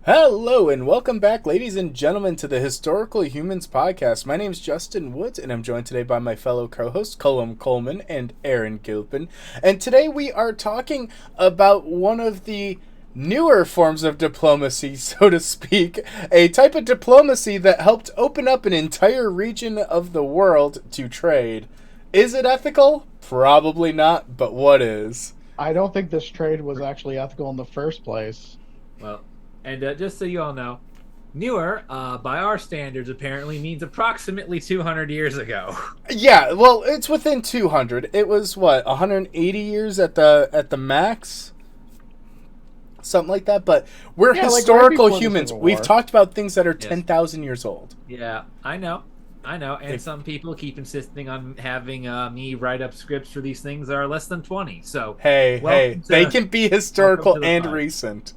Hello and welcome back, ladies and gentlemen, to the Historical Humans podcast. My name is Justin Woods, and I'm joined today by my fellow co-hosts, Colum, Coleman, and Aaron Gilpin. And today we are talking about one of the newer forms of diplomacy, so to speak, a type of diplomacy that helped open up an entire region of the world to trade. Is it ethical? Probably not, but what is? I don't think this trade was actually ethical in the first place. Well, and just so you all know, newer, by our standards, apparently means approximately 200 years ago. Yeah, well, it's within 200. It was what, 180 years at the max, something like that. But we're historical humans. We've talked about things that are 10,000 years old. Yeah, I know. And some people keep insisting on having me write up scripts for these things that are less than 20. So hey, they can be historical and recent.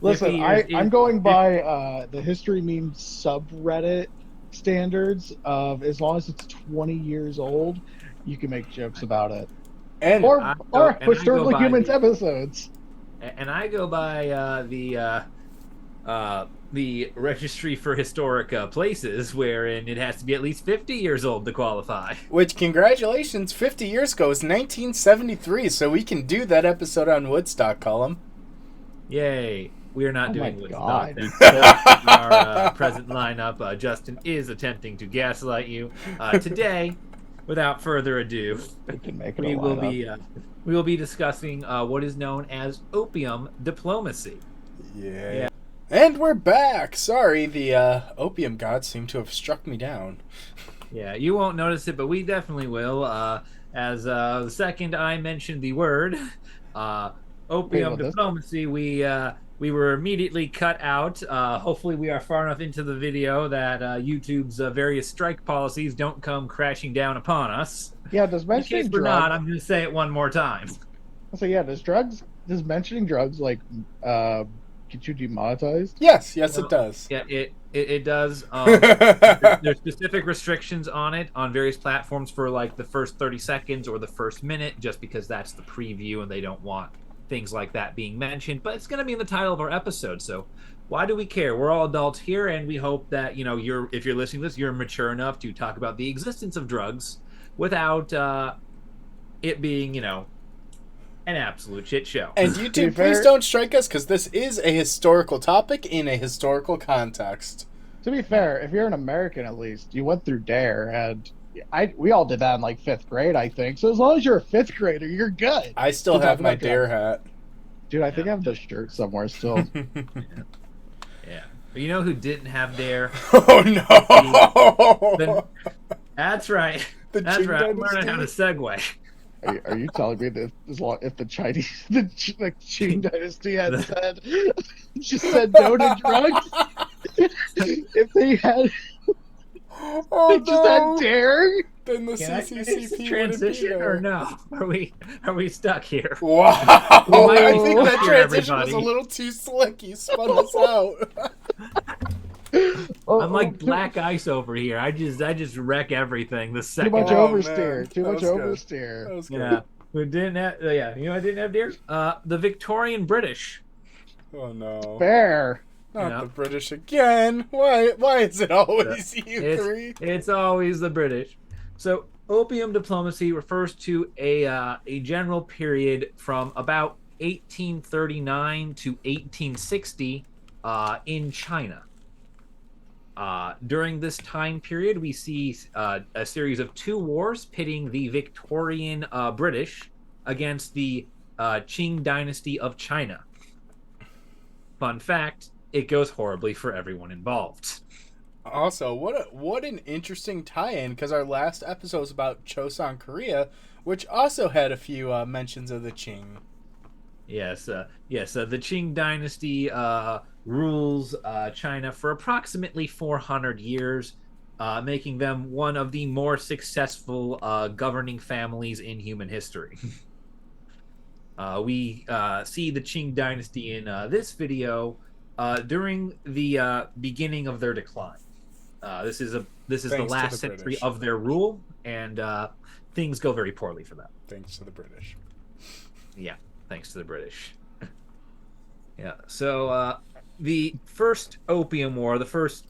Listen, I'm going by the history memes subreddit standards of as long as it's 20 years old, you can make jokes about it. And or Historical Humans episodes. And I go by the Registry for Historic Places, wherein it has to be at least 50 years old to qualify. Which, congratulations, 50 years ago is 1973, so we can do that episode on Woodstock, Column. Yay. We are not doing Woodstock. Our present lineup, Justin is attempting to gaslight you. Today, without further ado, we will be discussing what is known as opium diplomacy. Yeah. And we're back. Sorry, the opium gods seem to have struck me down. Yeah, you won't notice it, but we definitely will. As the second I mentioned the word opium diplomacy, we were immediately cut out. Hopefully we are far enough into the video that YouTube's various strike policies don't come crashing down upon us. Yeah, does mentioning in case we're not, I'm going to say it one more time. So yeah, does mentioning drugs like get you demonetized? Yes, it does. Yeah, it does. There's specific restrictions on it on various platforms for like the first 30 seconds or the first minute, just because that's the preview and they don't want things like that being mentioned. But it's going to be in the title of our episode, so why do we care? We're all adults here, and we hope that if you're listening to this, you're mature enough to talk about the existence of drugs without it being an absolute shit show. And YouTube, please don't strike us, because this is a historical topic in a historical context. To be fair, if you're an American, at least you went through DARE, and we all did that in like 5th grade, I think. So as long as you're a 5th grader, you're good. I still have my DARE hat. Dude, I think I have the shirt somewhere still. Yeah. But you know who didn't have DARE? Oh no! That's right. That's right. I'm learning how to segue. Are you telling me that if the Chinese, the Qing dynasty had just said no to drugs, if they had, just had DARE, then the CCCP transition or no? Are we stuck here? Wow! I think that transition was a little too slick. You spun us out. I'm like black ice over here. I just wreck everything the second. Too much oversteer. Too much oversteer. Yeah. We didn't have. Yeah. I didn't have DARE. The Victorian British. Oh no. Fair. Not the British again. Why is it always you three? It's always the British. So opium diplomacy refers to a general period from about 1839 to 1860 in China. During this time period, we see a series of 2 wars pitting the Victorian British against the Qing dynasty of China. Fun fact, it goes horribly for everyone involved. Also, what an interesting tie-in, because our last episode was about Chosun, Korea, which also had a few mentions of the Qing. Yes, the Qing dynasty rules China for approximately 400 years, making them one of the more successful governing families in human history. We see the Qing dynasty in this video during the beginning of their decline. This is the last century of their rule, and things go very poorly for them. Thanks to the British. Yeah, thanks to the British. Yeah, so the first Opium War, the first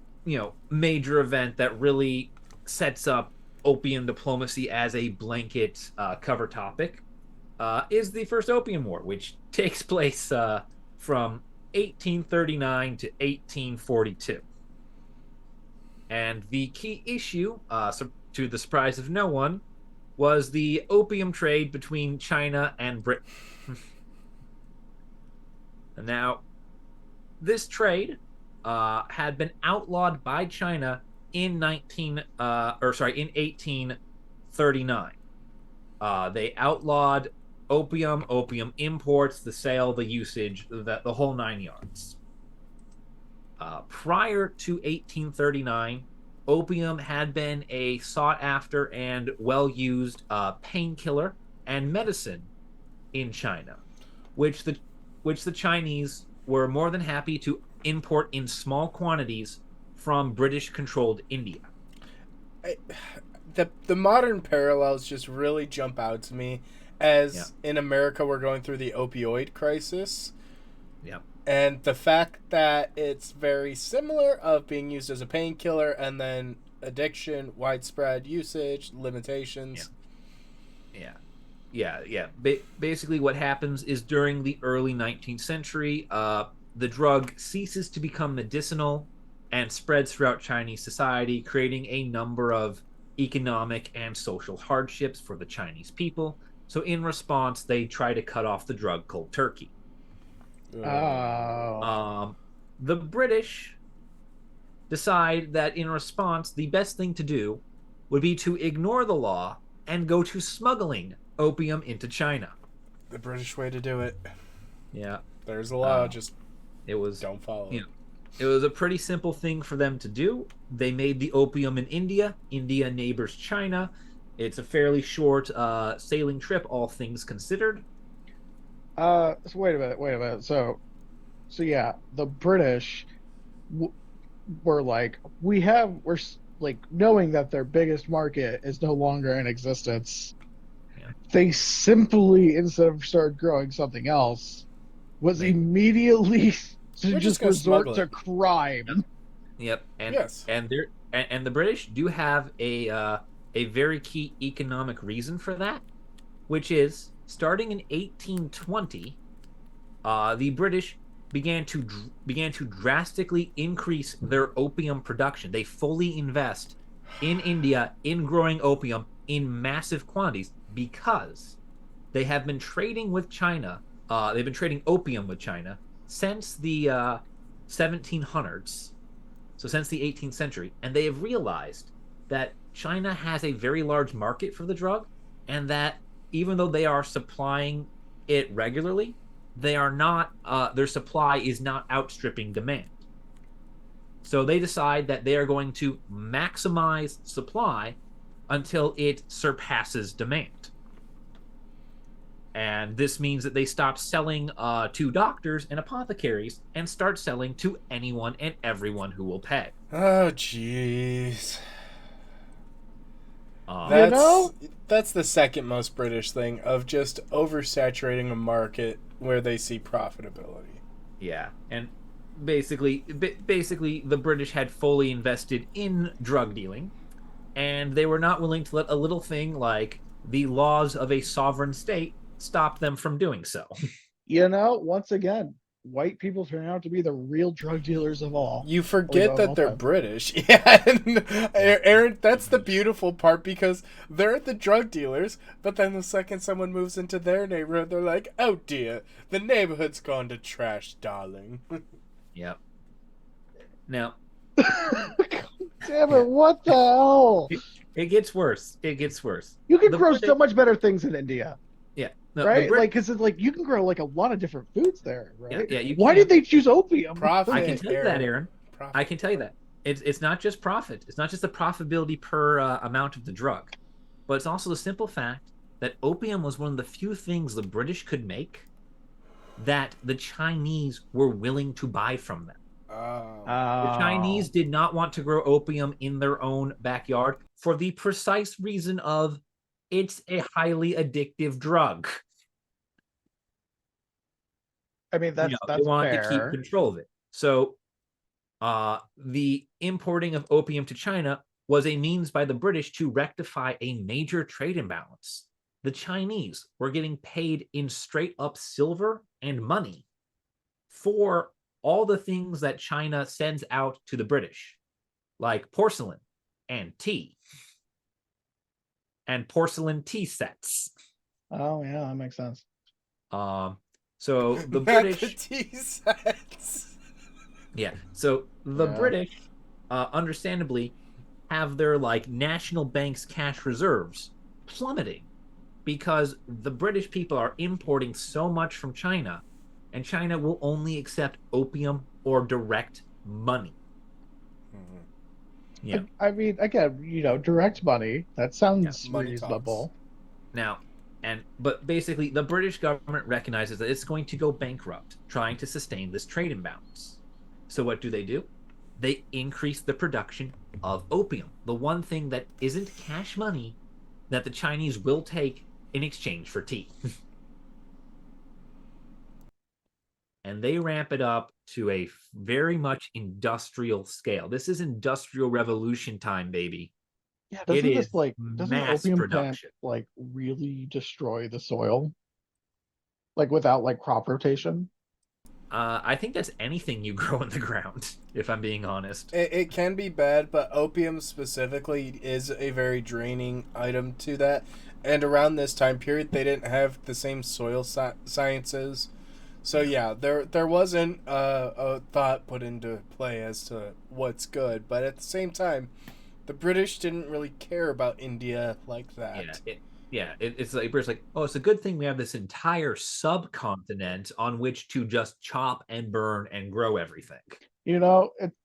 major event that really sets up opium diplomacy as a blanket cover topic, is the first Opium War, which takes place from 1839 to 1842. And the key issue, to the surprise of no one, was the opium trade between China and Britain. Now, this trade had been outlawed by China in 1839. They outlawed opium imports, the sale, the usage, the whole 9 yards. Prior to 1839, opium had been a sought after and well used painkiller and medicine in China, which the Chinese were more than happy to import in small quantities from British controlled India. The modern parallels just really jump out to me, as in America we're going through the opioid crisis. Yeah. And the fact that it's very similar of being used as a painkiller and then addiction, widespread usage, limitations. Yeah. Basically what happens is during the early 19th century, the drug ceases to become medicinal and spreads throughout Chinese society, creating a number of economic and social hardships for the Chinese people. So in response, they try to cut off the drug cold turkey. Oh. The British decide that in response, the best thing to do would be to ignore the law and go to smuggling opium into China. The British way to do it. Yeah. There's a law, just don't follow it. It was a pretty simple thing for them to do. They made the opium in India. India neighbors China. It's a fairly short sailing trip, all things considered. So wait a minute. So yeah, the British were like, we're like, knowing that their biggest market is no longer in existence. Yeah. They simply, instead of start growing something else, was immediately to just resort to crime. Yep. And the British do have a very key economic reason for that, which is starting in 1820, the British began to drastically increase their opium production. They fully invest in India in growing opium in massive quantities because they have been trading with China. They've been trading opium with China since the 1700s, so since the 18th century, and they have realized that China has a very large market for the drug, and that even though they are supplying it regularly, they are not. Their supply is not outstripping demand. So they decide that they are going to maximize supply until it surpasses demand. And this means that they stop selling to doctors and apothecaries and start selling to anyone and everyone who will pay. Oh, jeez. That's the second most British thing, of just oversaturating a market where they see profitability. Yeah, and basically the British had fully invested in drug dealing, and they were not willing to let a little thing like the laws of a sovereign state stop them from doing so. Once again, white people turn out to be the real drug dealers of all. You forget that they're British. Yeah, Aaron, that's the beautiful part, because they're the drug dealers, but then the second someone moves into their neighborhood, they're like, oh dear, the neighborhood's gone to trash, darling. Yep. Now, damn it, what the hell? It gets worse. You can grow so much better things in India. Yeah. No, right? Because it's like you can grow like a lot of different foods there, right? Yeah. Why did they choose opium? Profit, I can tell you that, Aaron. I can tell you that. It's not just profit. It's not just the profitability per amount of the drug, but it's also the simple fact that opium was one of the few things the British could make that the Chinese were willing to buy from them. The Chinese did not want to grow opium in their own backyard for the precise reason of it's a highly addictive drug. I mean, that's they wanted fair. to keep control of it. So the importing of opium to China was a means by the British to rectify a major trade imbalance. The Chinese were getting paid in straight up silver and money for all the things that China sends out to the British, like porcelain and tea and porcelain tea sets. Oh yeah, that makes sense. So the Not British, the tea sets. yeah. So the Yeah. British, understandably, have their like national bank's cash reserves plummeting because the British people are importing so much from China, and China will only accept opium or direct money. Yeah. I mean, again, direct money. That sounds Money reasonable. Now, but basically, the British government recognizes that it's going to go bankrupt trying to sustain this trade imbalance. So what do? They increase the production of opium, the one thing that isn't cash money that the Chinese will take in exchange for tea. And they ramp it up to a very much industrial scale. This is industrial revolution time, baby. Yeah, It is doesn't mass opium plant production. really destroy the soil? Like without crop rotation? I think that's anything you grow in the ground, if I'm being honest. It can be bad, but opium specifically is a very draining item to that. And around this time period, they didn't have the same soil sciences. So yeah, there wasn't a thought put into play as to what's good, but at the same time, the British didn't really care about India like that. It's like British, like, oh, it's a good thing we have this entire subcontinent on which to just chop and burn and grow everything.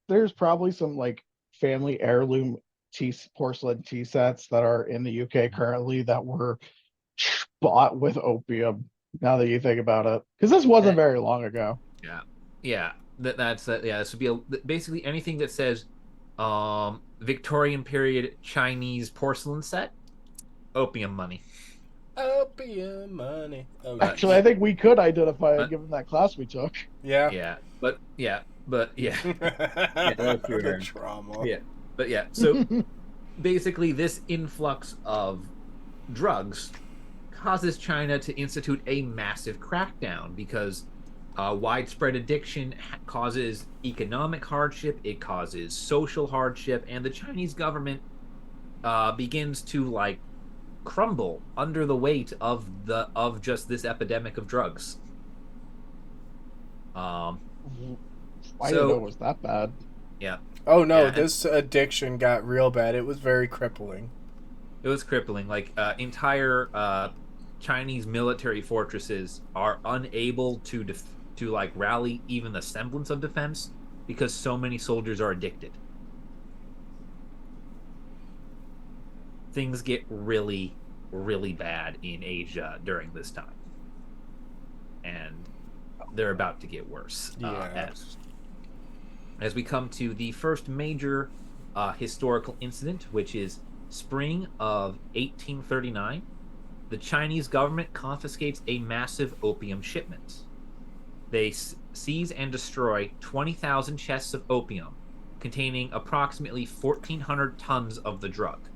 There's probably some family heirloom porcelain tea sets that are in the UK currently that were bought with opium. Now that you think about it, because this wasn't very long ago. This would be basically anything that says Victorian period Chinese porcelain set, opium money. Opium money. Oh, actually, I think we could identify it given that class we took. Yeah. But yeah. That's true. Good trauma. So basically, this influx of drugs causes China to institute a massive crackdown because widespread addiction causes economic hardship, it causes social hardship, and the Chinese government begins to crumble under the weight of just this epidemic of drugs. I didn't know it was that bad. Yeah. Oh no, this addiction got real bad. It was very crippling. It was crippling. Entire Chinese military fortresses are unable to rally even the semblance of defense because so many soldiers are addicted. Things get really, really bad in Asia during this time, and they're about to get worse. As we come to the first major historical incident, which is spring of 1839. The Chinese government confiscates a massive opium shipment. They seize and destroy 20,000 chests of opium, containing approximately 1,400 tons of the drug.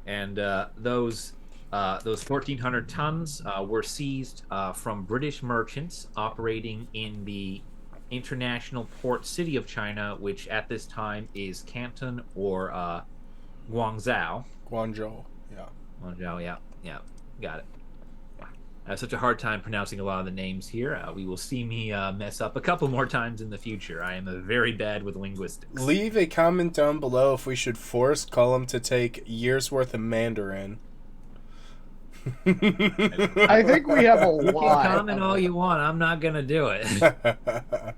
And those 1,400 tons were seized from British merchants operating in the international port city of China, which at this time is Canton or Guangzhou. Guangzhou, yeah, got it. I have such a hard time pronouncing a lot of the names here. We will see me mess up a couple more times in the future. I am very bad with linguistics. Leave a comment down below if we should force Colum to take years worth of Mandarin. I think we have a lot. You can comment all you want. I'm not going to do it. I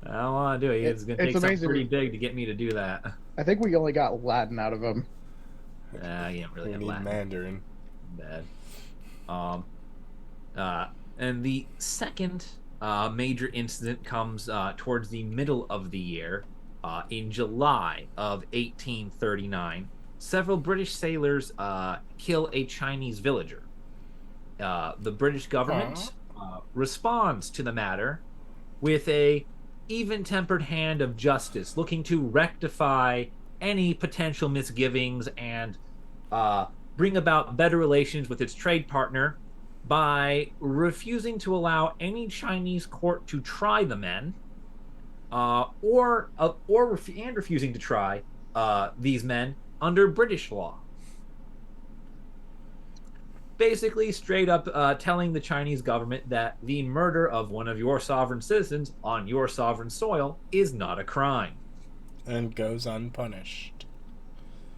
don't want to do it. It's going to take something pretty big to get me to do that. I think we only got Latin out of him. You didn't really have Latin. Mandarin. Bad. And the second major incident comes towards the middle of the year. In July of 1839, several British sailors kill a Chinese villager. The British government responds to the matter with a even-tempered hand of justice, looking to rectify any potential misgivings and bring about better relations with its trade partner by refusing to allow any Chinese court to try the men, and refusing to try these men under British law. Basically, straight up telling the Chinese government that the murder of one of your sovereign citizens on your sovereign soil is not a crime. And goes unpunished.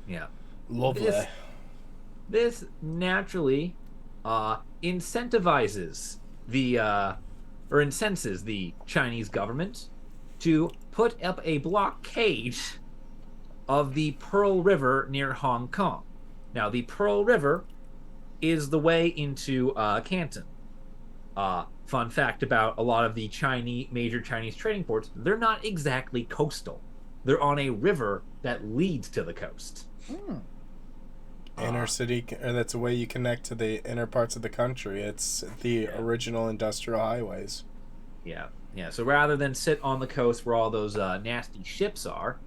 Yeah. Lovely. This naturally incentivizes or incenses the Chinese government to put up a blockade of the Pearl River near Hong Kong. Now, the Pearl River is the way into Canton. Fun fact about a lot of the major Chinese trading ports, they're not exactly coastal. They're on a river that leads to the coast. Inner city, that's a way you connect to the inner parts of the country. It's the original industrial highways. Yeah. So rather than sit on the coast where all those nasty ships are,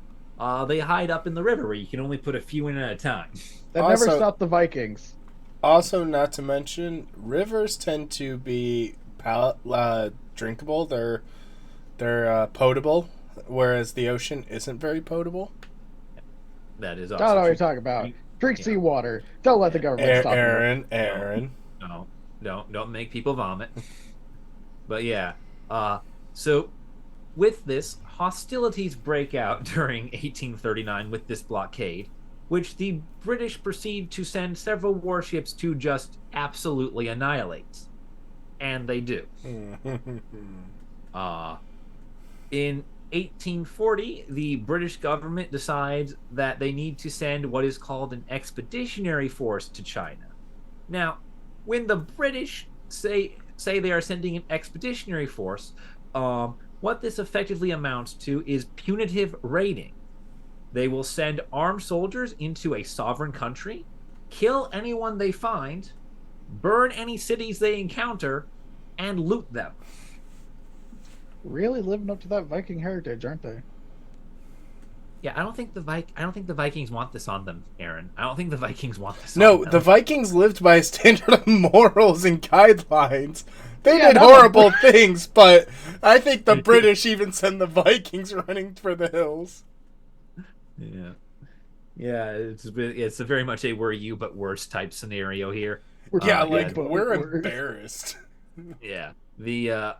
they hide up in the river where you can only put a few in at a time. That never stopped the Vikings. Also, not to mention, rivers tend to be drinkable. They're potable, whereas the ocean isn't very potable. That is also I don't know what you're talking about. Drink seawater. Don't let the government stop you. Aaron. No, don't make people vomit. But yeah, so with this, hostilities break out during 1839 with this blockade, which the British proceed to send several warships to just absolutely annihilate. And they do. In 1840, the British government decides that they need to send what is called an expeditionary force to China. Now, when the British say they are sending an expeditionary force, what this effectively amounts to is punitive raiding. They will send armed soldiers into a sovereign country, kill anyone they find, burn any cities they encounter, and loot them. Really living up to that Viking heritage, aren't they? Yeah, I don't think the Vikings want this on them, Aaron. I don't think the Vikings want this on them. No, the Vikings lived by a standard of morals and guidelines. They did horrible things, but I think the British even send the Vikings running for the hills. Yeah, it's a very much a we're you but worse type scenario here. We're embarrassed. Yeah, the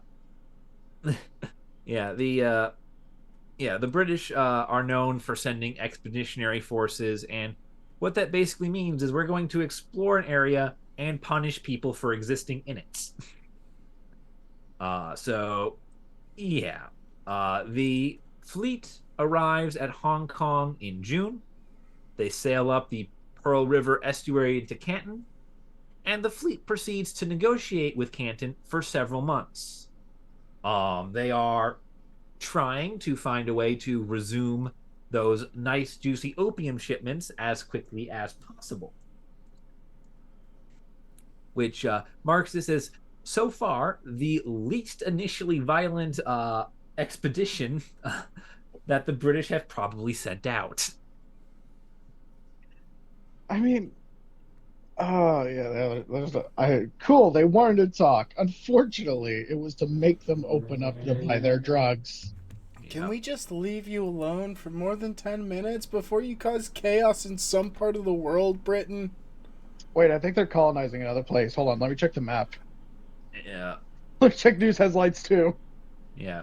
British are known for sending expeditionary forces, and what that basically means is we're going to explore an area and punish people for existing in it. The fleet arrives at Hong Kong in June. They sail up the Pearl River estuary to Canton, and the fleet proceeds to negotiate with Canton for several months. They are trying to find a way to resume those nice, juicy opium shipments as quickly as possible. Which marks this as, so far, the least initially violent expedition that the British have probably sent out. I mean, cool. They wanted to talk. Unfortunately, it was to make them open up to buy their drugs. Can we just leave you alone for more than 10 minutes before you cause chaos in some part of the world, Britain? Wait, I think they're colonizing another place. Hold on, let me check the map. Yeah. Let's check news headlines too. Yeah.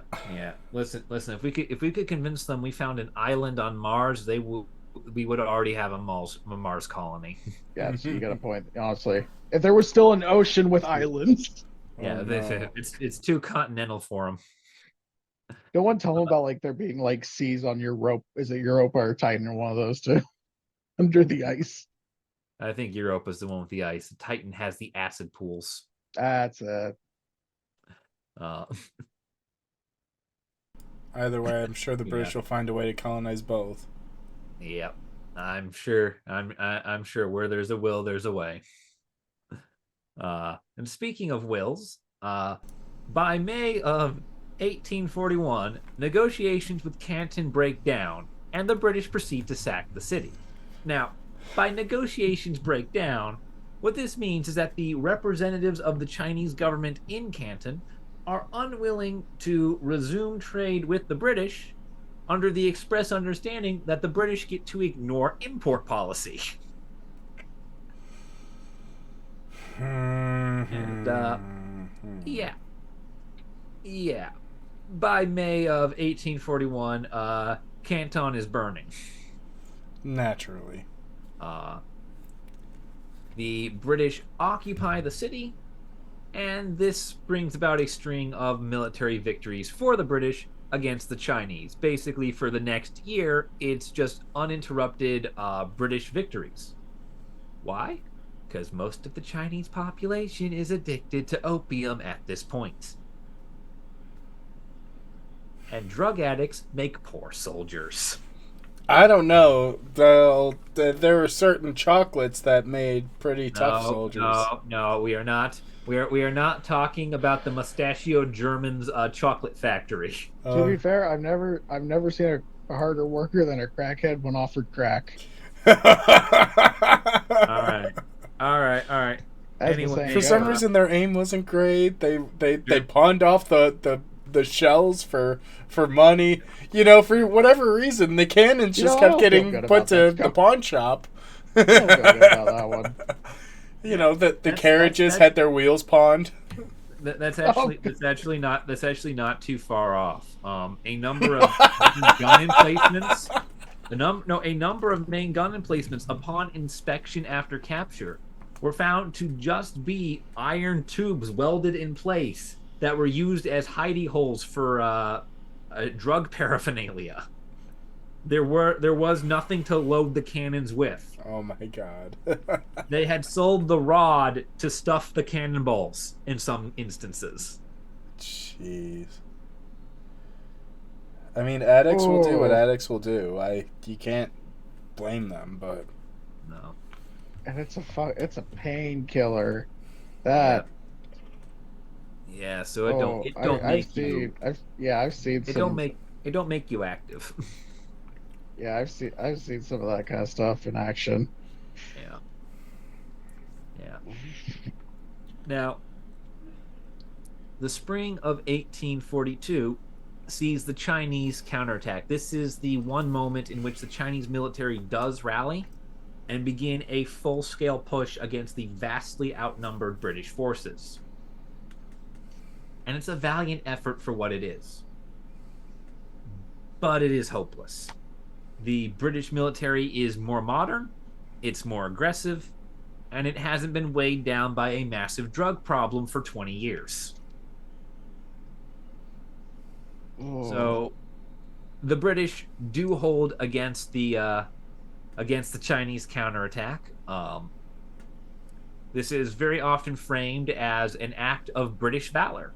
Listen. If we could convince them we found an island on Mars, we would already have a Mars colony. Yeah, so you got a point. Honestly, if there was still an ocean with islands. Yeah, it's too continental for them. No one tell them about there being seas on Europe. Is it Europa or Titan or one of those two? Under the ice. I think Europa is the one with the ice. The Titan has the acid pools. That's it. Either way, I'm sure the British will find a way to colonize both. Yep, I'm sure. I'm sure where there's a will, there's a way. And speaking of wills, by May of 1841, negotiations with Canton break down, and the British proceed to sack the city. Now, by negotiations break down, what this means is that the representatives of the Chinese government in Canton are unwilling to resume trade with the British under the express understanding that the British get to ignore import policy. And, yeah. By May of 1841, Canton is burning. Naturally. The British occupy the city, and this brings about a string of military victories for the British against the Chinese. Basically, for the next year, it's just uninterrupted British victories. Why? Because most of the Chinese population is addicted to opium at this point. And drug addicts make poor soldiers. I don't know. There were certain chocolates that made pretty tough soldiers. No, we are not. We are not talking about the Mustachio Germans chocolate factory. To be fair, I've never seen a harder worker than a crackhead when offered crack. All right. Anyway, for some reason, their aim wasn't great. They pawned off the shells for money. For whatever reason, the cannons just kept getting put to the pawn shop. I don't feel good about that one. The carriages had their wheels pawned. That's actually not too far off. A number of gun emplacements. A number of main gun emplacements upon inspection after capture were found to just be iron tubes welded in place that were used as hidey holes for drug paraphernalia. There was nothing to load the cannons with. Oh my god. They had sold the rod to stuff the cannonballs in some instances. Jeez. I mean, addicts will do what addicts will do. You can't blame them, but no. And it's a painkiller. That. Yeah, so it don't make you. I've seen. It don't make you active. Yeah, I've seen some of that kind of stuff in action. Yeah. Now, the spring of 1842 sees the Chinese counterattack. This is the one moment in which the Chinese military does rally and begin a full-scale push against the vastly outnumbered British forces. And it's a valiant effort for what it is. But it is hopeless. The British military is more modern, it's more aggressive, and it hasn't been weighed down by a massive drug problem for 20 years. So the British do hold against the Chinese counterattack. This is very often framed as an act of British valor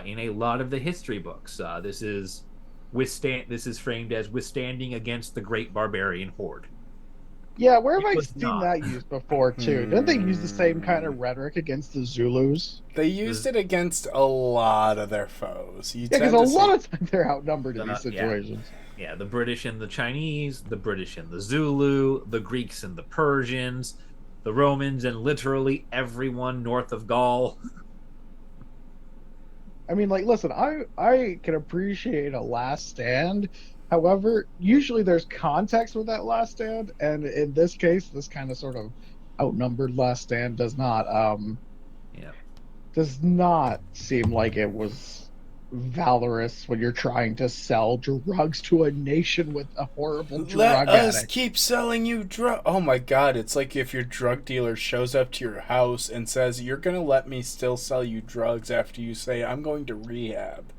in a lot of the history books. This is framed as withstanding against the great barbarian horde. Yeah, where have I seen that used before too? Didn't they use the same kind of rhetoric against the Zulus? They used it against a lot of their foes. Because a lot of times they're outnumbered in these situations. Yeah, the British and the Chinese, the British and the Zulu, the Greeks and the Persians, the Romans, and literally everyone north of Gaul. I mean, listen, I can appreciate a last stand. However, usually there's context with that last stand, and in this case, this kind of sort of outnumbered last stand does not seem like it was valorous when you're trying to sell drugs to a nation with a horrible drug addict. Let us keep selling you drugs. Oh my god, it's like if your drug dealer shows up to your house and says, you're going to let me still sell you drugs after you say, I'm going to rehab.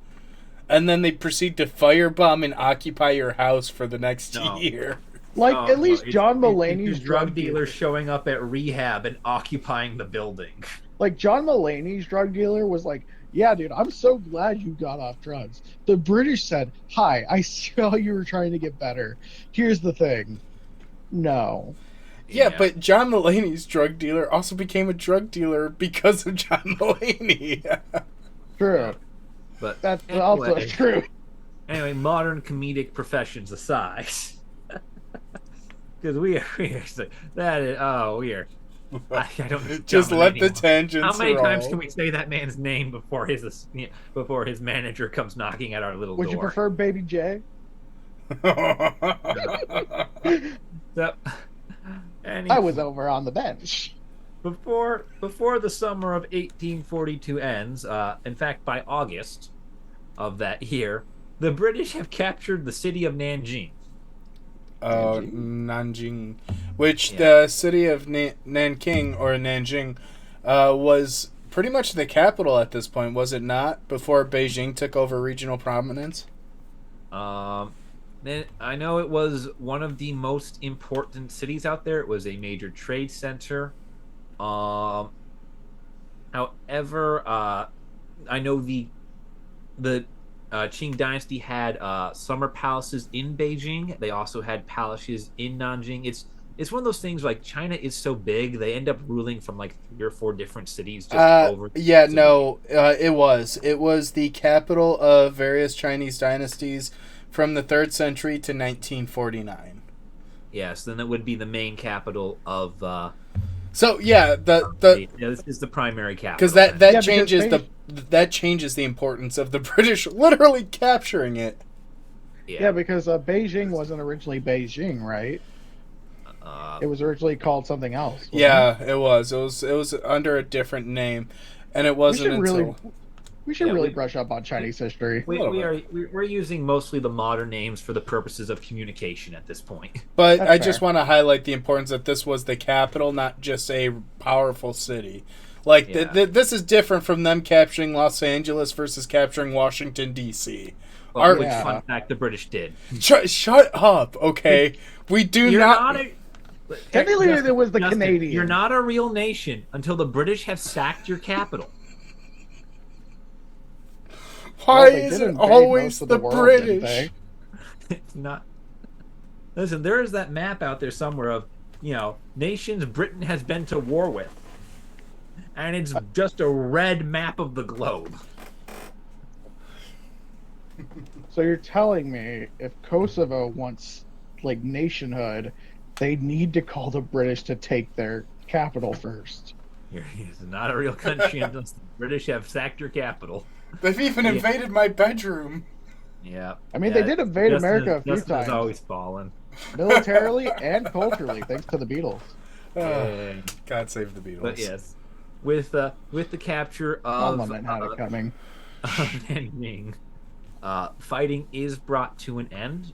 And then they proceed to firebomb and occupy your house for the next year. At least John Mulaney's drug dealer showing up at rehab and occupying the building. John Mulaney's drug dealer was like, yeah, dude, I'm so glad you got off drugs. The British said, hi, I saw you were trying to get better. Here's the thing. No. Yeah, but John Mulaney's drug dealer also became a drug dealer because of John Mulaney. True. But That's anyway, also true. Anyway, modern comedic professions aside, because we are that is we are. I don't know Just German let the anymore. tangents How many times roll. can we say that man's name before his manager comes knocking at our little Would door? you prefer Baby J? So, I was over on the bench. before the summer of 1842 ends. In fact, by August of that year, the British have captured the city of Nanjing. Nanjing, which Yeah. the city of Nanking or Nanjing was pretty much the capital at this point, was it not? Before Beijing took over regional prominence. Then I know it was one of the most important cities out there. It was a major trade center. However, I know the Qing dynasty had summer palaces in Beijing. They also had palaces in Nanjing. It's one of those things like China is so big, they end up ruling from like 3 or 4 different cities just over. Yeah, no, it was the capital of various Chinese dynasties from the 3rd century to 1949. Yes, then it would be the main capital of. So yeah, This is the primary capital. because that Yeah, because changes the importance of the British literally capturing it. Yeah, because Beijing wasn't originally Beijing, right? It was originally called something else. wasn't it? Yeah, it was. It was under a different name, and it wasn't We should Yeah, really we- brush up on Chinese history. We're using mostly the modern names for the purposes of communication at this point. But That's I just fair. want to highlight the importance that this was the capital, not just a powerful city. Like Yeah. this is different from them capturing Los Angeles versus capturing Washington D.C. Well, Yeah. fun fact, the British did. Shut up, okay? We do You're not. not a, Technically, Justin, it was the Justin, Canadians. You're not a real nation until the British have sacked your capital. Why Well, they is did it invade always most of the the world, didn't British? It's not. Listen, there is that map out there somewhere of nations Britain has been to war with, and it's just a red map of the globe. So you're telling me if Kosovo wants like nationhood, they need to call the British to take their capital first. It's not a real country until the British have sacked your capital. They've even Yeah. invaded my bedroom. Yeah. I mean, they did invade America a few Justin has times. always fallen. Militarily and culturally, thanks to the Beatles. Yeah. God save the Beatles. But yes, with the capture of Someone had it coming. Nanjing, fighting is brought to an end.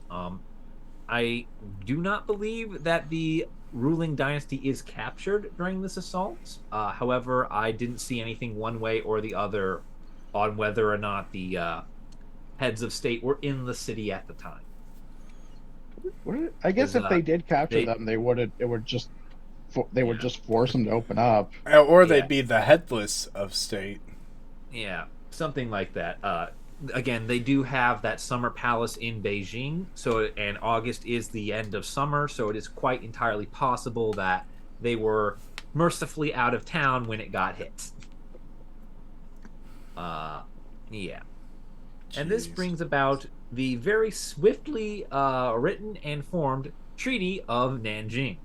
I do not believe that the ruling dynasty is captured during this assault. However, I didn't see anything one way or the other on whether or not the heads of state were in the city at the time. I guess if Because, they did capture they- them, they would just force them to open up. Or they'd Yeah. be the headless of state. Yeah, something like that. Again, they do have that summer palace in Beijing, and August is the end of summer, so it is quite entirely possible that they were mercifully out of town when it got hit. Yeah. And this Jeez. brings about the very swiftly written and formed Treaty of Nanjing,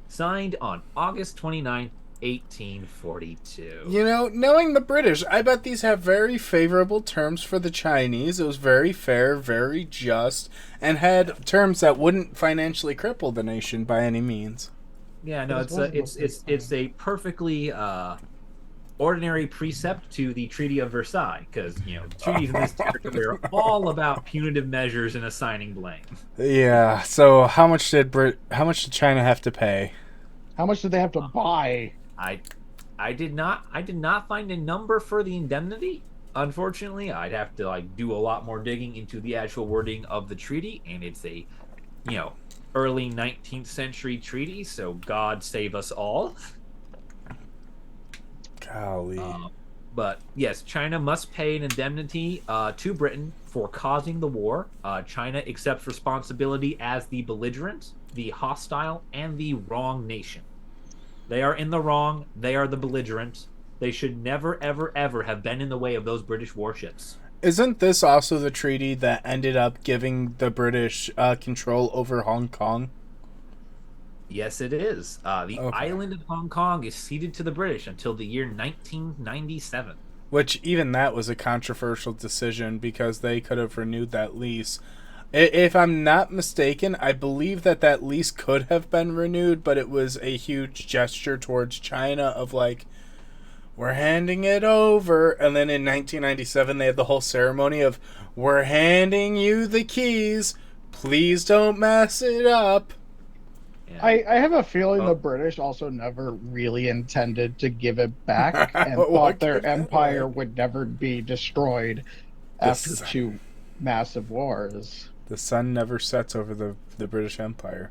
signed on August 29th, 1842. Knowing the British, I bet these have very favorable terms for the Chinese. It was very fair, very just, and had terms that wouldn't financially cripple the nation by any means. Yeah, no, it's a perfectly ordinary precept to the Treaty of Versailles, because treaties in this territory are all about punitive measures and assigning blame. Yeah. So how much did China have to pay? How much did they have to buy? I did not find a number for the indemnity. Unfortunately, I'd have to do a lot more digging into the actual wording of the treaty, and it's a early 19th century treaty, so God save us all. Golly. But yes, China must pay an indemnity to Britain for causing the war. China accepts responsibility as the belligerent, the hostile, and the wrong nation. They are in the wrong. They are the belligerent. They should never, ever, ever have been in the way of those British warships. Isn't this also the treaty that ended up giving the British control over Hong Kong? Yes, it is. The Okay. island of Hong Kong is ceded to the British until the year 1997. Which even that was a controversial decision because they could have renewed that lease. If I'm not mistaken, I believe that lease could have been renewed, but it was a huge gesture towards China of like, we're handing it over. And then in 1997, they had the whole ceremony of, we're handing you the keys. Please don't mess it up. Yeah. I have a feeling the British also never really intended to give it back and thought their empire would never be destroyed after two massive wars. The sun never sets over the British Empire.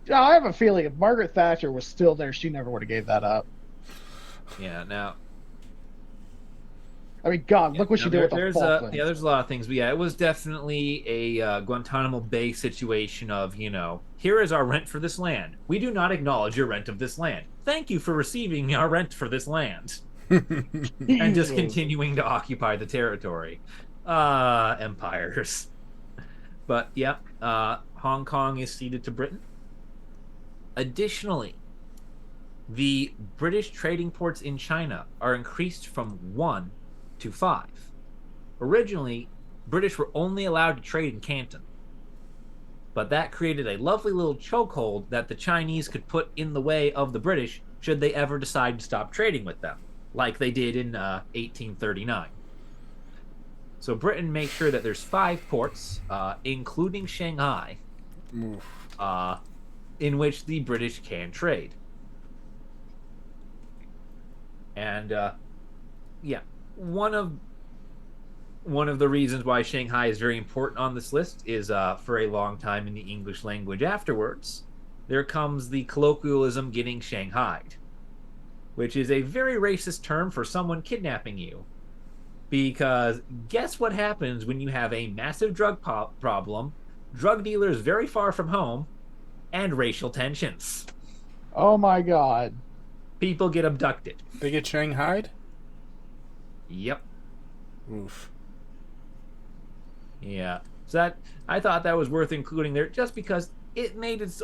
Yeah, I have a feeling if Margaret Thatcher was still there, she never would have gave that up. Yeah, now I mean, God, look what she did with the Falklands. there's a lot of things, but yeah, it was definitely a Guantanamo Bay situation of, here is our rent for this land. We do not acknowledge your rent of this land. Thank you for receiving our rent for this land. And just continuing to occupy the territory. Empires. But yeah, Hong Kong is ceded to Britain. Additionally, the British trading ports in China are increased from 1 to 5. Originally, British were only allowed to trade in Canton. But that created a lovely little chokehold that the Chinese could put in the way of the British should they ever decide to stop trading with them, like they did in 1839. So Britain makes sure that there's 5 ports, including Shanghai, in which the British can trade. And yeah, one of the reasons why Shanghai is very important on this list is for a long time in the English language afterwards, there comes the colloquialism getting shanghaied, which is a very racist term for someone kidnapping you. Because guess what happens when you have a massive drug problem, drug dealers very far from home, and racial tensions? Oh my God. People get abducted. They get shanghaied? Yep. Oof. Yeah. So I thought that was worth including there just because it made it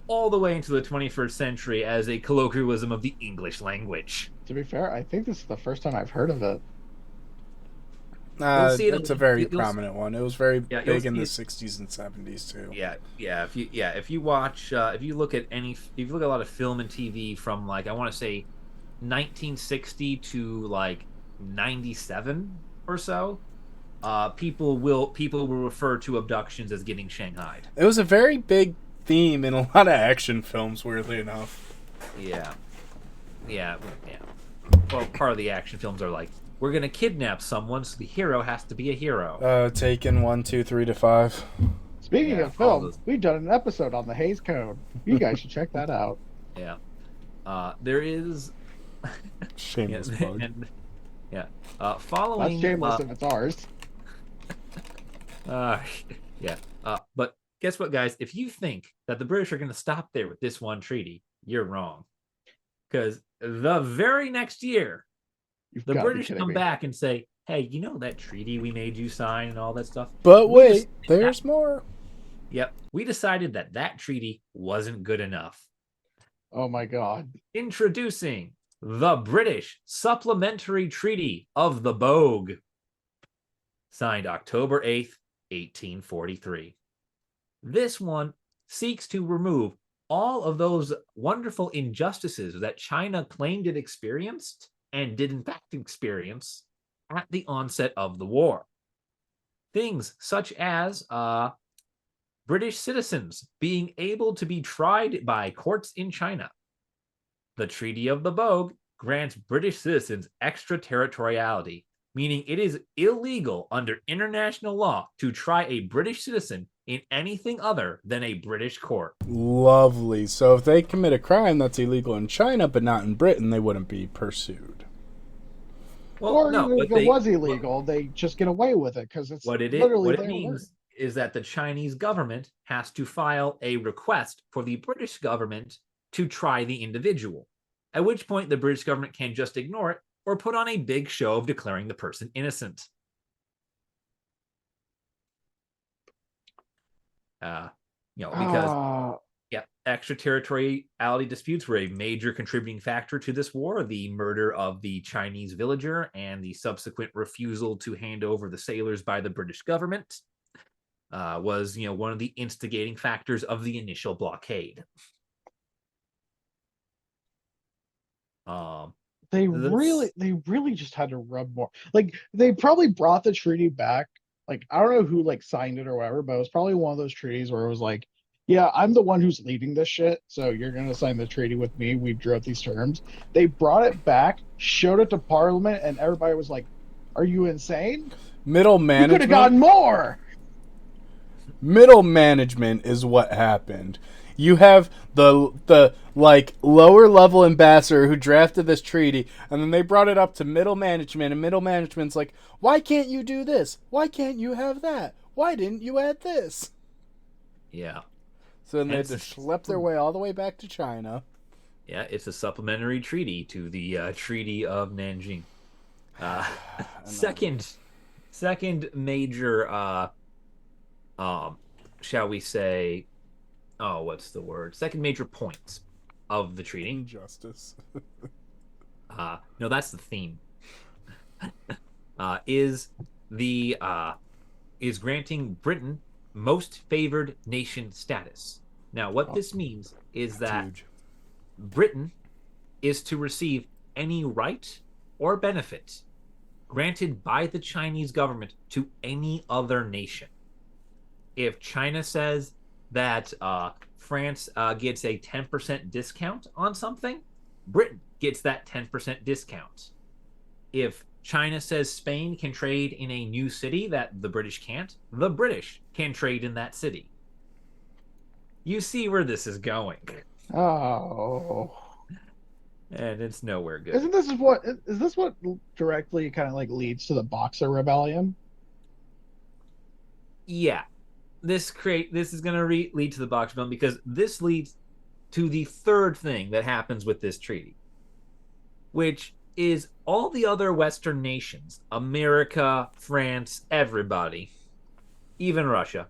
all the way into the 21st century as a colloquialism of the English language. To be fair, I think this is the first time I've heard of it. It's a very prominent one. It was very big in the 60s and 70s too. Yeah. If you watch, if you look at a lot of film and TV from like I want to say 1960 to like 97 or so, people will refer to abductions as getting shanghaied. It was a very big theme in a lot of action films, weirdly enough. Yeah. Well, part of the action films are like, we're gonna kidnap someone, so the hero has to be a hero. Taken 1, 2, 3 to 5. Speaking of film, we've done an episode on the Hays Code. You guys should check that out. Yeah. There is Shameless plug. Following. That's shameless if it's ours. But guess what, guys? If you think that the British are going to stop there with this one treaty, you're wrong. Because the very next year, the British come back and say, hey, you know that treaty we made you sign and all that stuff? But wait, there's more. Yep. We decided that treaty wasn't good enough. Oh my God. Introducing the British Supplementary Treaty of the Bogue, signed October 8th, 1843. This one seeks to remove all of those wonderful injustices that China claimed it experienced and did in fact experience at the onset of the war. Things such as British citizens being able to be tried by courts in China. The Treaty of the Bogue grants British citizens extraterritoriality, meaning it is illegal under international law to try a British citizen in anything other than a British court. Lovely. So if they commit a crime that's illegal in China but not in Britain, they wouldn't be pursued. Well, or no, if it was illegal, they just get away with it because it's what it means is that the Chinese government has to file a request for the British government to try the individual. at which point the British government can just ignore it or put on a big show of declaring the person innocent. Because extraterritoriality disputes were a major contributing factor to this war. The murder of the Chinese villager and the subsequent refusal to hand over the sailors by the British government was, one of the instigating factors of the initial blockade. They really just had to rub more. Like, they probably brought the treaty back. Like, I don't know who like signed it or whatever, but it was probably one of those treaties where it was like, yeah, I'm the one who's leading this shit, so you're gonna sign the treaty with me. We drew up these terms. They brought it back, showed it to Parliament, and everybody was like, "Are you insane? Middle You management. could have gotten more." Middle management is what happened. You have the like lower level ambassador who drafted this treaty, and then they brought it up to middle management, and middle management's like, why can't you do this? Why can't you have that? Why didn't you add this? Yeah. So then they had to schlep their way all the way back to China. Yeah, it's a supplementary treaty to the Treaty of Nanjing. Second major, shall we say, what's the word? Second major point of the treaty. Injustice. No, that's the theme. Is granting Britain most favored nation status. Now, what this means is that huge. Britain is to receive any right or benefit granted by the Chinese government to any other nation. If China says that France gets a 10% discount on something, Britain gets that 10% discount. If China says Spain can trade in a new city that the British can't, the British can trade in that city. You see where this is going. Oh. And it's nowhere good. Is this what directly kind of like leads to the Boxer Rebellion? Yeah. This is going to lead to the Boxer Rebellion because this leads to the third thing that happens with this treaty, which is all the other Western nations, America, France, everybody, even Russia,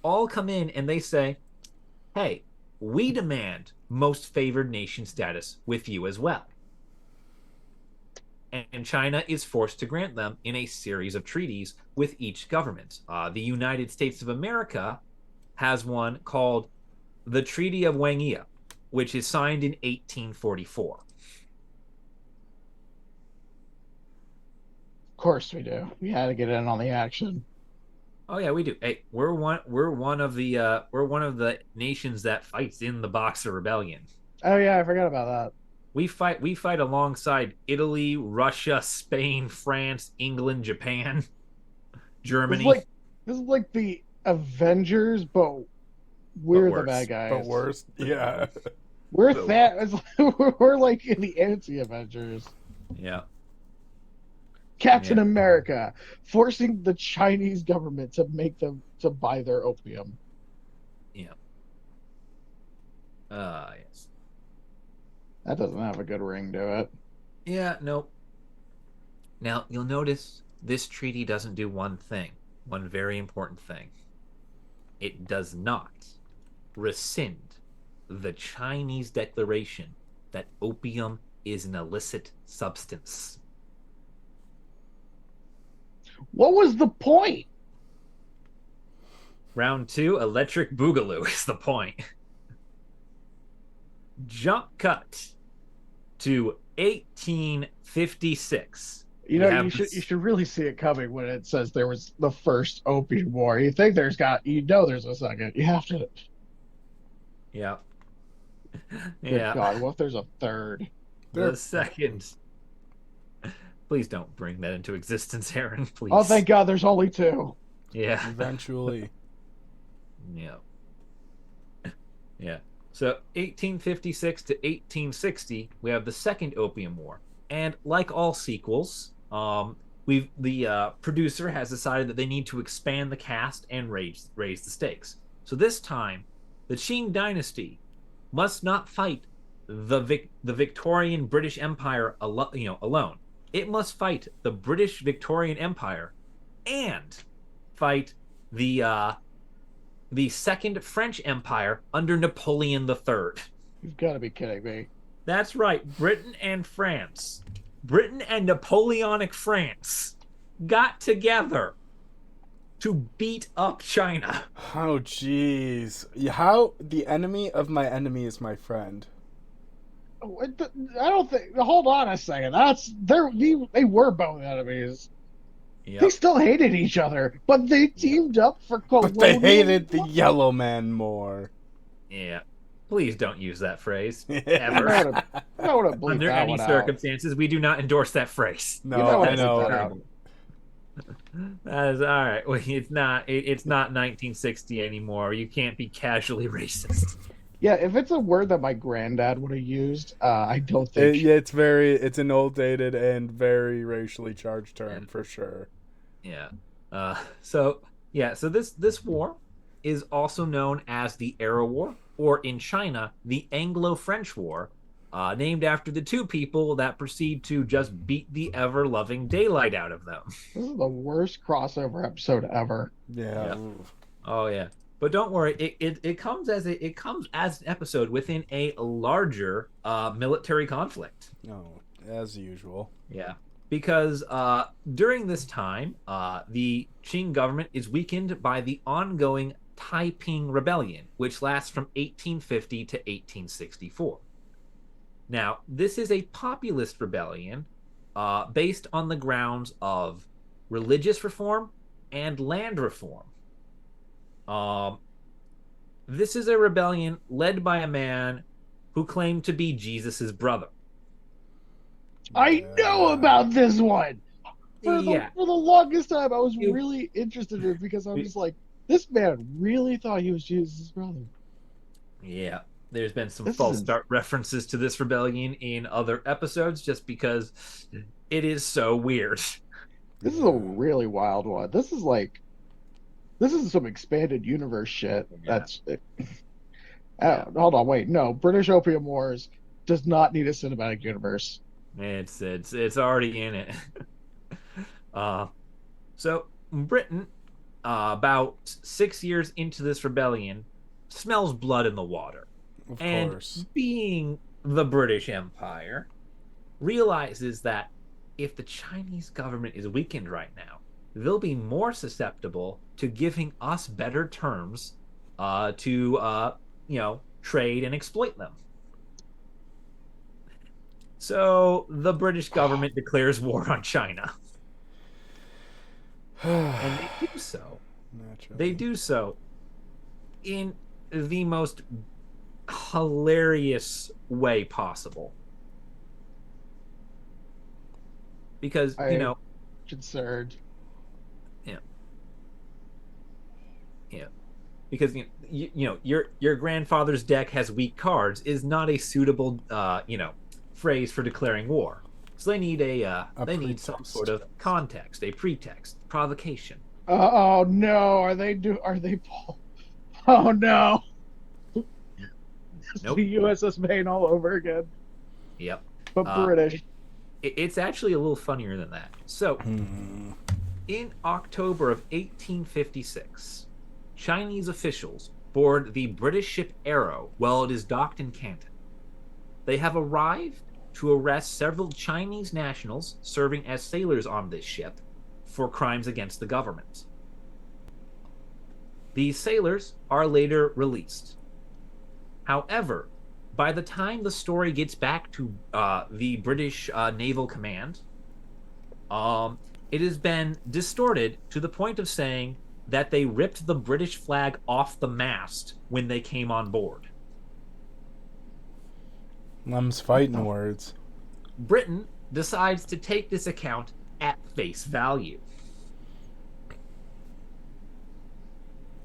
all come in and they say, hey, we demand most favored nation status with you as well. And China is forced to grant them in a series of treaties with each government. The United States of America has one called the Treaty of Wangya, which is signed in 1844. Of course we do. We had to get in on the action. Oh yeah, we do. Hey, we're one of the nations that fights in the Boxer Rebellion. Oh yeah, I forgot about that. We fight alongside Italy, Russia, Spain, France, England, Japan, Germany. This is like the Avengers, but we're the bad guys. But worse, yeah. We're we're like in the anti-Avengers. Yeah. Captain America forcing the Chinese government to make them to buy their opium. Yeah. Yes. That doesn't have a good ring to it. Yeah, nope. Now, you'll notice this treaty doesn't do one very important thing. It does not rescind the Chinese declaration that opium is an illicit substance. What was the point? Round 2, electric boogaloo is the point. Jump cut to 1856. You know, you should really see it coming when it says there was the first opium war. You think there's a second. You have to. Yeah. Good God, what if there's a third? The second. Please don't bring that into existence, Aaron. Please. Oh, thank God, there's only 2. Yeah. Eventually. Yeah. Yeah. So 1856 to 1860, we have the Second Opium War, and like all sequels, the producer has decided that they need to expand the cast and raise the stakes. So this time, the Qing dynasty must not fight the Victorian British Empire alone. It must fight the British Victorian Empire and fight the Second French Empire under Napoleon III. You've got to be kidding me. That's right, Britain and France. Britain and Napoleonic France got together to beat up China. Oh, jeez. How the enemy of my enemy is my friend. I don't think. Hold on a second. They were both enemies. Yep. They still hated each other, but they teamed up for But they hated the yellow man more. Yeah. Please don't use that phrase I ever. don't want to bleep Under that any one out. circumstances, we do not endorse that phrase. No, You might wanna I bleep know. that out. That is all right. Well, it's not 1960 anymore. You can't be casually racist. Yeah, if it's a word that my granddad would have used, I don't think. Yeah, it's an old dated and very racially charged term for sure. Yeah. So this war is also known as the Arrow War, or in China, the Anglo-French War, named after the two people that proceed to just beat the ever-loving daylight out of them. This is the worst crossover episode ever. Yeah. Oh yeah. But don't worry, it comes as an episode within a larger military conflict. No, as usual. Yeah, because during this time, the Qing government is weakened by the ongoing Taiping Rebellion, which lasts from 1850 to 1864. Now, this is a populist rebellion based on the grounds of religious reform and land reform. This is a rebellion led by a man who claimed to be Jesus's brother. I know about this one. For Yeah. the longest time, I was really interested in it because I was just like, this man really thought he was Jesus' brother. Yeah. There's been some This false is- start references to this rebellion in other episodes just because it is so weird. This is a really wild one. This is some expanded universe shit. Yeah. Hold on, wait. No, British Opium Wars does not need a cinematic universe. It's already in it. So Britain, about 6 years into this rebellion, smells blood in the water. Of And course. being the British Empire, realizes that if the Chinese government is weakened right now, they'll be more susceptible to giving us better terms to trade and exploit them. So the British government declares war on China. And they do so. Naturally. They do so in the most hilarious way possible. Because, Concerned. Because your grandfather's deck has weak cards is not a suitable phrase for declaring war. So they need need some pretext. sort of context, a pretext, provocation. Oh no! Are they? Oh no! Nope. The USS Maine all over again, Yep. but British. It's actually a little funnier than that. So, in October of 1856, Chinese officials board the British ship Arrow while it is docked in Canton. They have arrived to arrest several Chinese nationals serving as sailors on this ship for crimes against the government. These sailors are later released. However, by the time the story gets back to the British Naval Command, it has been distorted to the point of saying that they ripped the British flag off the mast when they came on board. Them's fighting words. Britain decides to take this account at face value.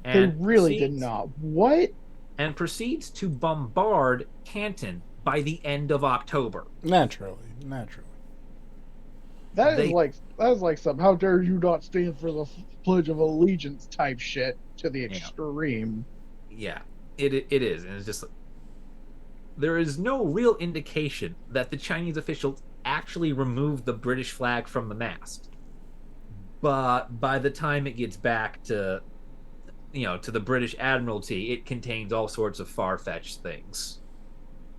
They really did not. What? And proceeds to bombard Canton by the end of October. Naturally. That is like some how dare you not stand for the Pledge of Allegiance type shit to the extreme. Yeah, it is, and it's just there is no real indication that the Chinese officials actually removed the British flag from the mast. But by the time it gets back to to the British Admiralty, it contains all sorts of far-fetched things.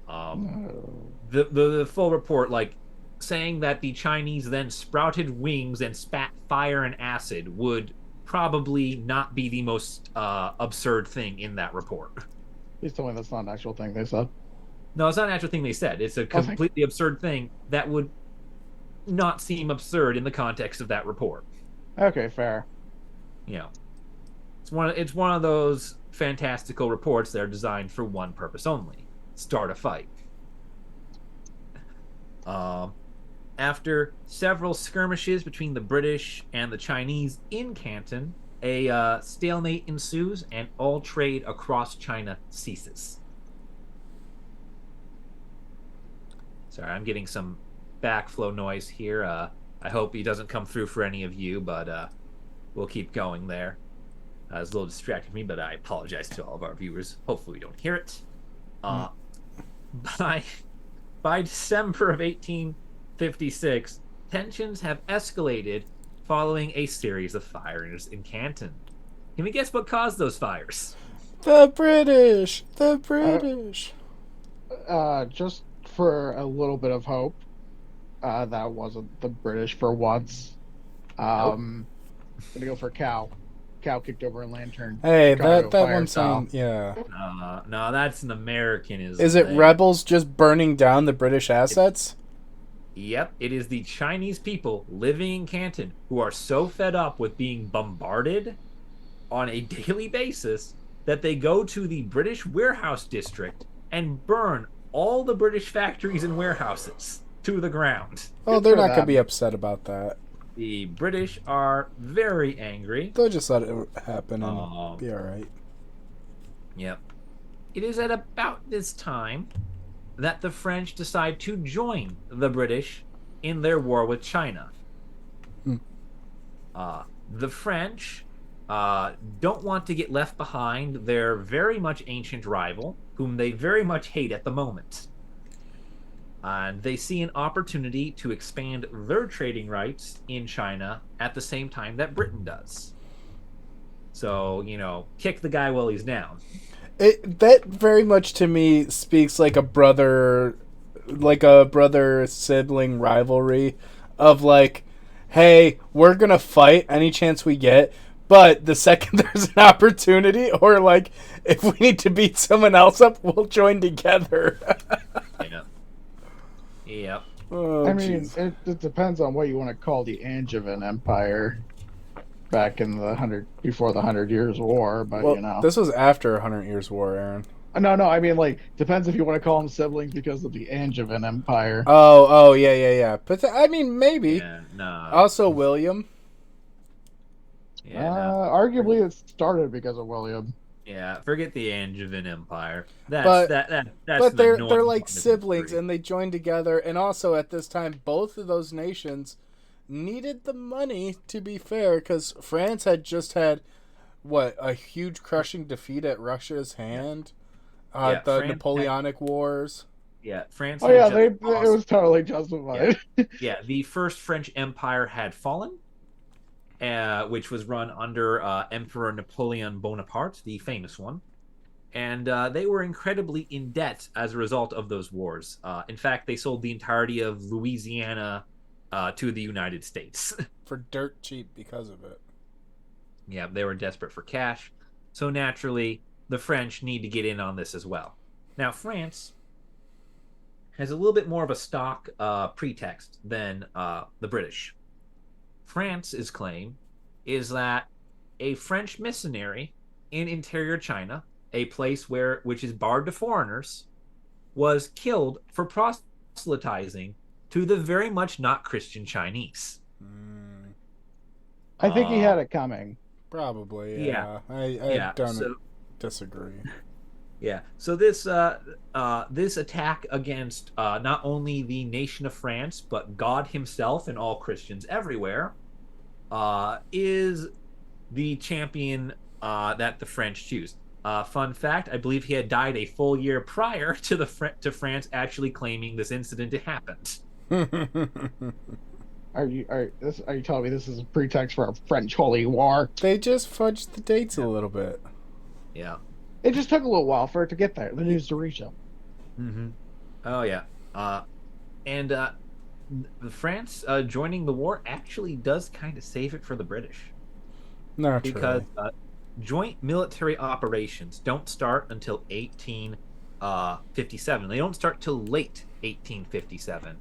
The full report, like saying that the Chinese then sprouted wings and spat fire and acid, would probably not be the most absurd thing in that report. Please tell me that's not an actual thing they said. No, it's not an actual thing they said. It's a completely absurd thing that would not seem absurd in the context of that report. Okay, fair. It's one of those fantastical reports that are designed for one purpose only: start a fight. After several skirmishes between the British and the Chinese in Canton, a stalemate ensues and all trade across China ceases. Sorry, I'm getting some backflow noise here. I hope he doesn't come through for any of you, but we'll keep going there. It's a little distracted me, but I apologize to all of our viewers. Hopefully we don't hear it. By December of 1856, tensions have escalated following a series of fires in Canton. Can we guess what caused those fires? The British! The British! Just for a little bit of hope, that wasn't the British for once. Gonna go for cow. Cow kicked over a lantern. Hey, that one sound, yeah. No, that's an Americanism. Is it rebels just burning down the British assets? Yep, it is the Chinese people living in Canton who are so fed up with being bombarded on a daily basis that they go to the British warehouse district and burn all the British factories and warehouses to the ground. Oh, they're not going to be upset about that. The British are very angry. They'll just let it happen and be alright. Yep. It is at about this time that the French decide to join the British in their war with China. The French don't want to get left behind their very much ancient rival, whom they very much hate at the moment. And they see an opportunity to expand their trading rights in China at the same time that Britain does. So, kick the guy while he's down. That very much to me speaks like a brother sibling rivalry of like, hey, we're gonna fight any chance we get, but the second there's an opportunity, or like if we need to beat someone else up, we'll join together. Yep. Oh, I mean, it depends on what you want to call the Angevin Empire back in before the 100 Years' War, but this was after 100 Years' War, Aaron. No, I mean, like, depends if you want to call them siblings because of the Angevin Empire. Oh, yeah. But I mean, maybe. Yeah, no. Also, William. Yeah, no. Arguably, it started because of William. Yeah, forget the Angevin Empire. But they're like siblings, history. and they joined together. And also, at this time, both of those nations needed the money, to be fair, because France had just had a huge crushing defeat at Russia's hand. The Napoleonic Wars. Yeah, France. Oh yeah, it was totally justified. Yeah, the first French Empire had fallen, which was run under Emperor Napoleon Bonaparte, the famous one, and they were incredibly in debt as a result of those wars. In fact, they sold the entirety of Louisiana to the United States for dirt cheap because of it. Yeah, they were desperate for cash, so naturally the French need to get in on this as well. Now, France has a little bit more of a stock pretext than the British. France's claim is that a French missionary in interior China, a place which is barred to foreigners, was killed for proselytizing to the very much not Christian Chinese. I think he had it coming. Probably, yeah. I don't disagree. Yeah. So this attack against not only the nation of France but God Himself and all Christians everywhere is the champion that the French choose. Fun fact: I believe he had died a full year prior to to France actually claiming this incident had happened. Are you telling me this is a pretext for a French Holy War? They just fudged the dates a little bit. Yeah. It just took a little while for it to get there. The news to reach them. Mm-hmm. Oh yeah. And France joining the war actually does kind of save it for the British. Naturally. Because joint military operations don't start until 1857. They don't start till late 1857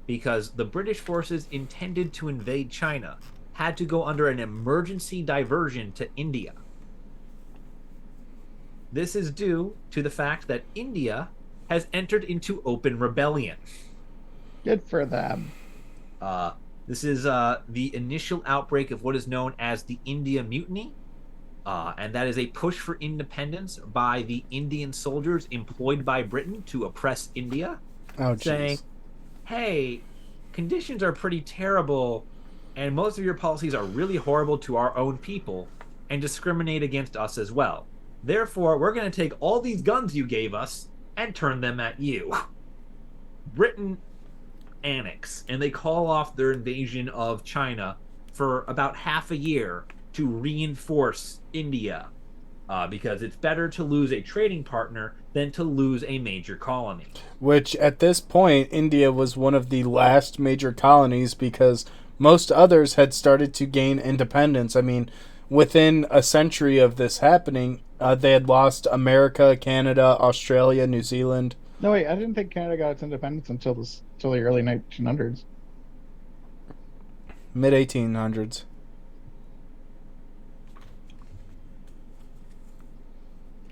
because the British forces intended to invade China had to go under an emergency diversion to India. This is due to the fact that India has entered into open rebellion. Good for them. This is the initial outbreak of what is known as the India Mutiny, and that is a push for independence by the Indian soldiers employed by Britain to oppress India, saying, hey, conditions are pretty terrible, and most of your policies are really horrible to our own people and discriminate against us as well. Therefore, we're going to take all these guns you gave us and turn them at you. Britain annex, and they call off their invasion of China for about half a year to reinforce India, because it's better to lose a trading partner than to lose a major colony. Which, at this point, India was one of the last major colonies because most others had started to gain independence. I mean, within a century of this happening, they had lost America, Canada, Australia, New Zealand. No, wait, I didn't think Canada got its independence until the early 1900s. Mid 1800s.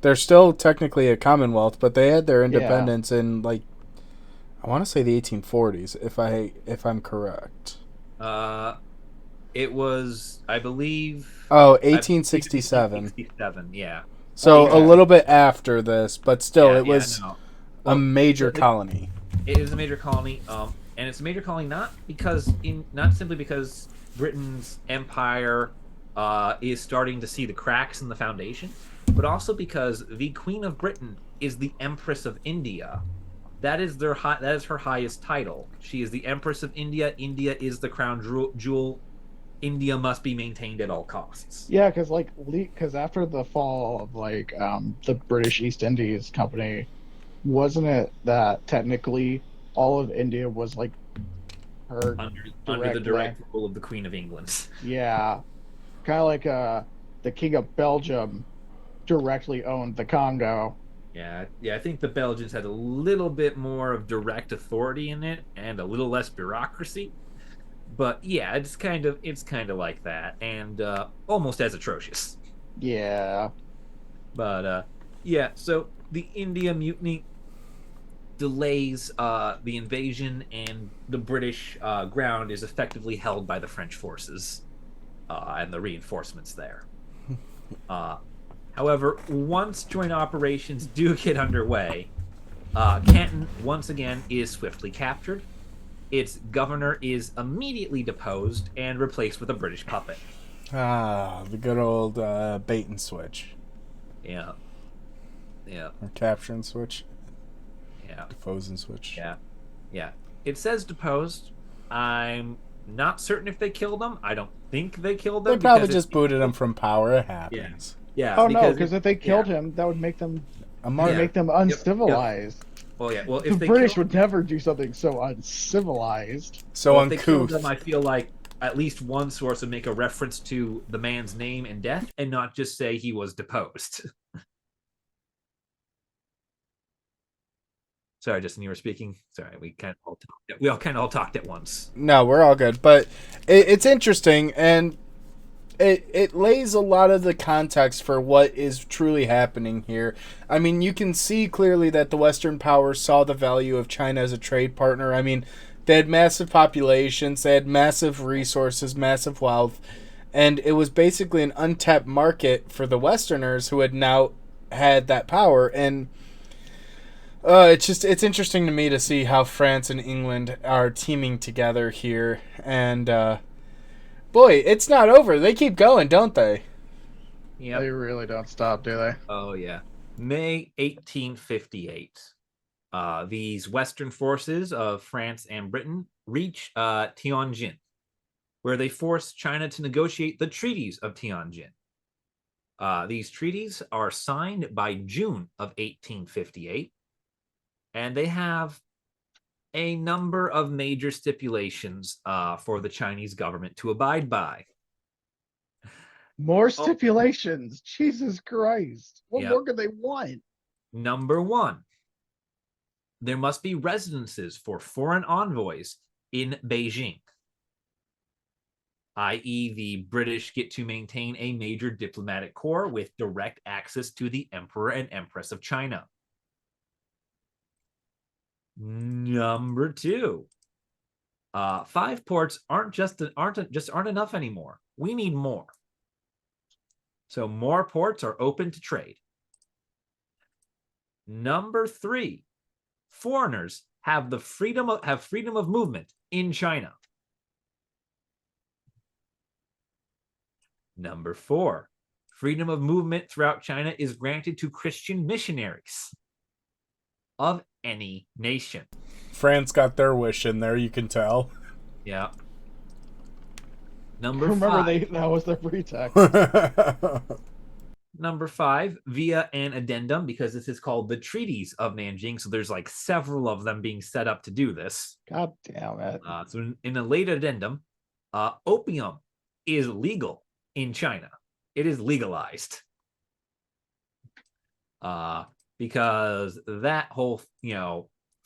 They're still technically a commonwealth, but they had their independence in, like, I want to say the 1840s, if I'm correct. It was, I believe... Oh, 1867. 1867, yeah. So a little bit after this, but still, it was a major it, colony. It is a major colony, and it's a major colony not simply because Britain's empire is starting to see the cracks in the foundation, but also because the Queen of Britain is the Empress of India. That is her highest title. She is the Empress of India. India is the crown jewel. India must be maintained at all costs. Yeah, because after the fall of the British East Indies Company, wasn't it that technically all of India was like her under the direct rule of the Queen of England? Yeah, kind of like the King of Belgium directly owned the Congo. Yeah, I think the Belgians had a little bit more of direct authority in it and a little less bureaucracy. But yeah, it's kind of like that, and almost as atrocious. Yeah. But yeah, so the India Mutiny delays the invasion, and the British ground is effectively held by the French forces and the reinforcements there. However, once joint operations do get underway, Canton once again is swiftly captured. Its governor is immediately deposed and replaced with a British puppet. Ah, the good old bait and switch. Yeah. Or capture and switch. Yeah. Depose and switch. Yeah. It says deposed. I'm not certain if they killed him. I don't think they killed him. They probably just booted him from power. It happens. Yeah. Oh no, because if they killed him, that would make them uncivilized. Yep. Well, yeah. Well, if the British would never do something so uncivilized. So uncouth. If they killed him, I feel like at least one source would make a reference to the man's name and death, and not just say he was deposed. Sorry, Justin, you were speaking. Sorry, we all kind of talked at once. No, we're all good, but it's interesting, and it lays a lot of the context for what is truly happening here. I mean, you can see clearly that the Western powers saw the value of China as a trade partner. I mean, they had massive populations, they had massive resources, massive wealth, and it was basically an untapped market for the Westerners who had now had that power. And it's interesting to me to see how France and England are teaming together here, and boy, it's not over. They keep going, don't they? Yep. They really don't stop, do they? Oh yeah. May 1858. These Western forces of France and Britain reach Tianjin, where they force China to negotiate the treaties of Tianjin. These treaties are signed by June of 1858, and they have a number of major stipulations for the Chinese government to abide by. More stipulations. Jesus Christ. What Yep. more could they want? Number one, there must be residences for foreign envoys in Beijing, i.e., the British get to maintain a major diplomatic corps with direct access to the Emperor and Empress of China. Number two, 5 ports aren't enough anymore. We need more. So more ports are open to trade. Number 3, foreigners have freedom of movement in China. Number 4, freedom of movement throughout China is granted to Christian missionaries of any nation. France got their wish in there, you can tell. Yeah. Number Remember, 5. that was their pretext. Number 5, via an addendum, because this is called the Treaties of Nanjing, so there's like several of them being set up to do this. God damn it. So in a late addendum, opium is legal in China. It is legalized. Because that whole,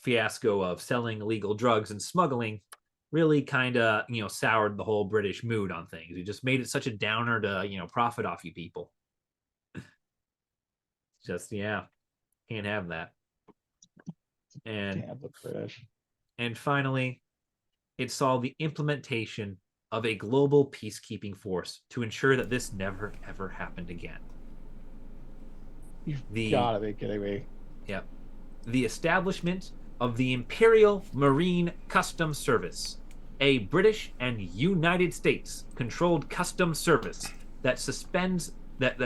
fiasco of selling illegal drugs and smuggling really kind of, soured the whole British mood on things. It just made it such a downer to, profit off you people. Just, can't have that. And Damn the British. And finally, it saw the implementation of a global peacekeeping force to ensure that this never, ever happened again. You've gotta be kidding me. Yep. The establishment of the Imperial Marine Customs Service, a British and United States controlled customs service that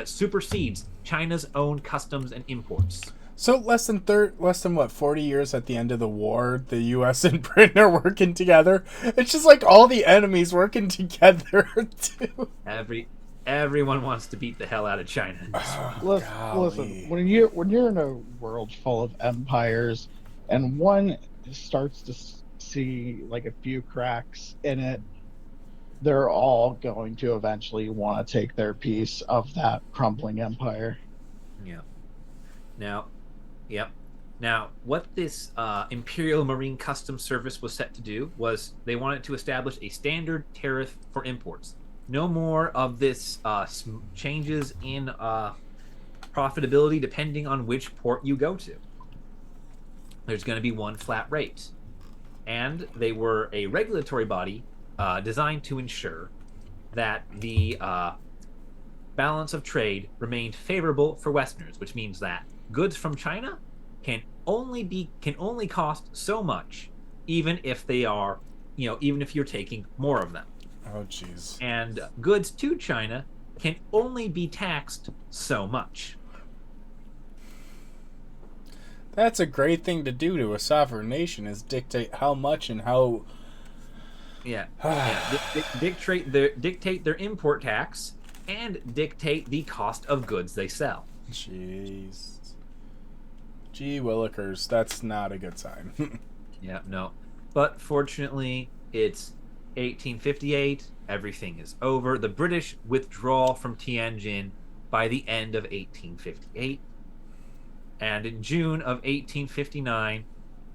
supersedes China's own customs and imports. So less than 40 years at the end of the war, the U.S. and Britain are working together. It's just like all the enemies working together too. Everyone wants to beat the hell out of China. Listen, when you're in a world full of empires, and one starts to see like a few cracks in it, they're all going to eventually want to take their piece of that crumbling empire. Yeah. Now, what this Imperial Marine Customs Service was set to do was they wanted to establish a standard tariff for imports. No more of this changes in profitability depending on which port you go to. There's going to be one flat rate. And they were a regulatory body designed to ensure that the balance of trade remained favorable for Westerners, which means that goods from China can only cost so much, even if they are, even if you're taking more of them. Oh, jeez. And goods to China can only be taxed so much. That's a great thing to do to a sovereign nation, is dictate how much and how. Dictate their import tax and dictate the cost of goods they sell. Jeez. Gee willikers, that's not a good sign. Yeah, no. But fortunately, it's 1858. Everything is over. The British withdraw from Tianjin by the end of 1858. And in June of 1859,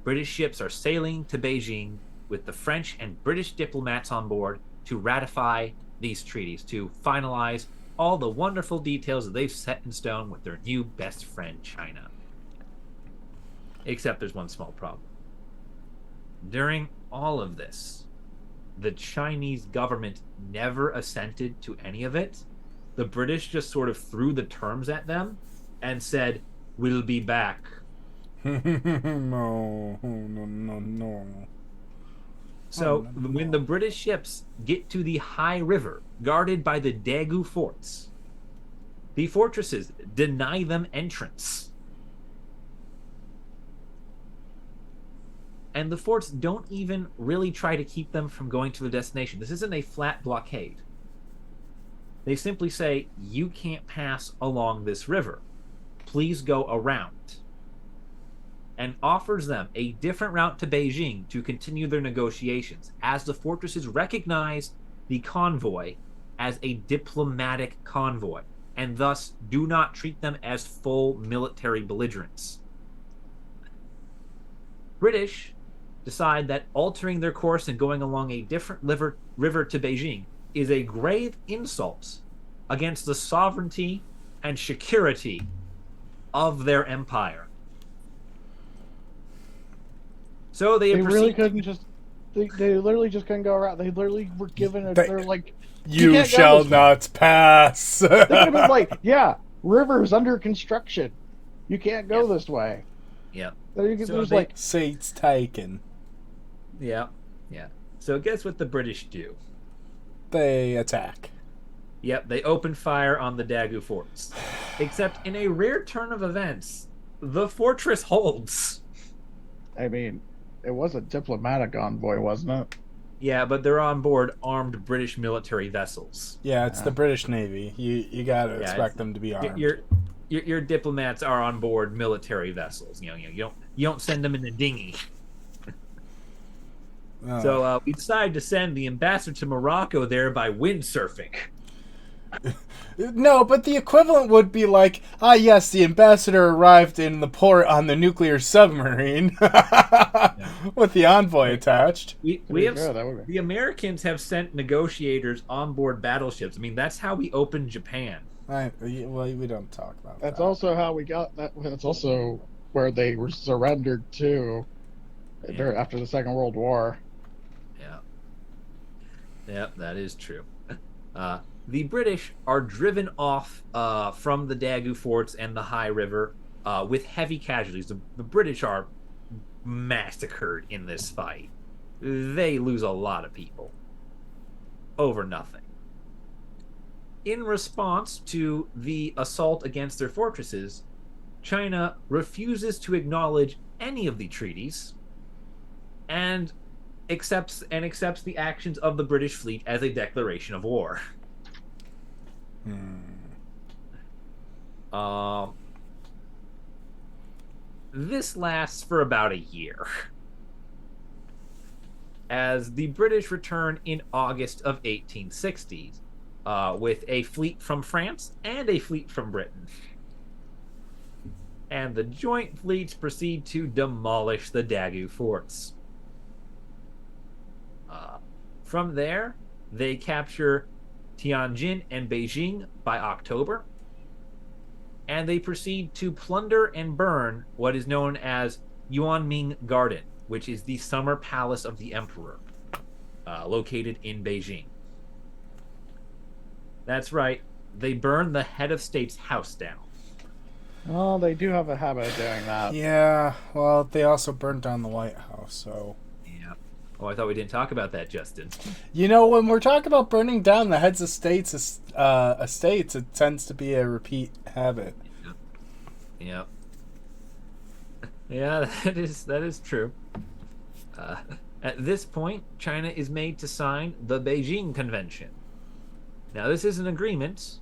British ships are sailing to Beijing with the French and British diplomats on board to ratify these treaties, to finalize all the wonderful details that they've set in stone with their new best friend, China. Except there's one small problem. During all of this, the Chinese government never assented to any of it. The British just sort of threw the terms at them and said, "We'll be back." No. So when the British ships get to the high river guarded by the Daegu forts, The fortresses deny them entrance. And the forts don't even really try to keep them from going to the destination. This isn't a flat blockade. They simply say, you can't pass along this river. Please go around. And offers them a different route to Beijing to continue their negotiations, as the fortresses recognize the convoy as a diplomatic convoy, and thus do not treat them as full military belligerents. British decide that altering their course and going along a different river to Beijing is a grave insult against the sovereignty and security of their empire. So they really couldn't just. They literally just couldn't go around. They literally were given a. They're like, you shall not pass. They could have been like, yeah, river's under construction. You can't go this way. Yeah. So like, seats taken. Yeah. So guess what the British do? They attack. Yep, they open fire on the Dagu forts. Except in a rare turn of events, the fortress holds. I mean, it was a diplomatic envoy, wasn't it? Yeah, but they're on board armed British military vessels. Yeah, it's the British Navy. You gotta expect them to be armed. Your diplomats are on board military vessels. You don't send them in a dinghy. So we decided to send the ambassador to Morocco there by windsurfing. No, but the equivalent would be like, yes, the ambassador arrived in the port on the nuclear submarine with the envoy attached. The Americans have sent negotiators on board battleships. I mean, that's how we opened Japan. We don't talk about that. That's also how we got that. That's also where they were surrendered to after the Second World War. Yeah, that is true. The British are driven off from the Dagu forts and the High River with heavy casualties. The British are massacred in this fight. They lose a lot of people over nothing. In response to the assault against their fortresses, China refuses to acknowledge any of the treaties and accepts the actions of the British fleet as a declaration of war. This lasts for about a year, as the British return in August of 1860 with a fleet from France and a fleet from Britain. And the joint fleets proceed to demolish the Dagu forts. From there, they capture Tianjin and Beijing by October, and they proceed to plunder and burn what is known as Yuanming Garden, which is the summer palace of the emperor, located in Beijing. That's right, they burn the head of state's house down. Oh, they do have a habit of doing that. Yeah, well, they also burned down the White House, so... Yeah. Oh, I thought we didn't talk about that, Justin. When we're talking about burning down the heads of estates, it tends to be a repeat habit. Yeah. Yeah, that is true. At this point, China is made to sign the Beijing Convention. Now, this is an agreement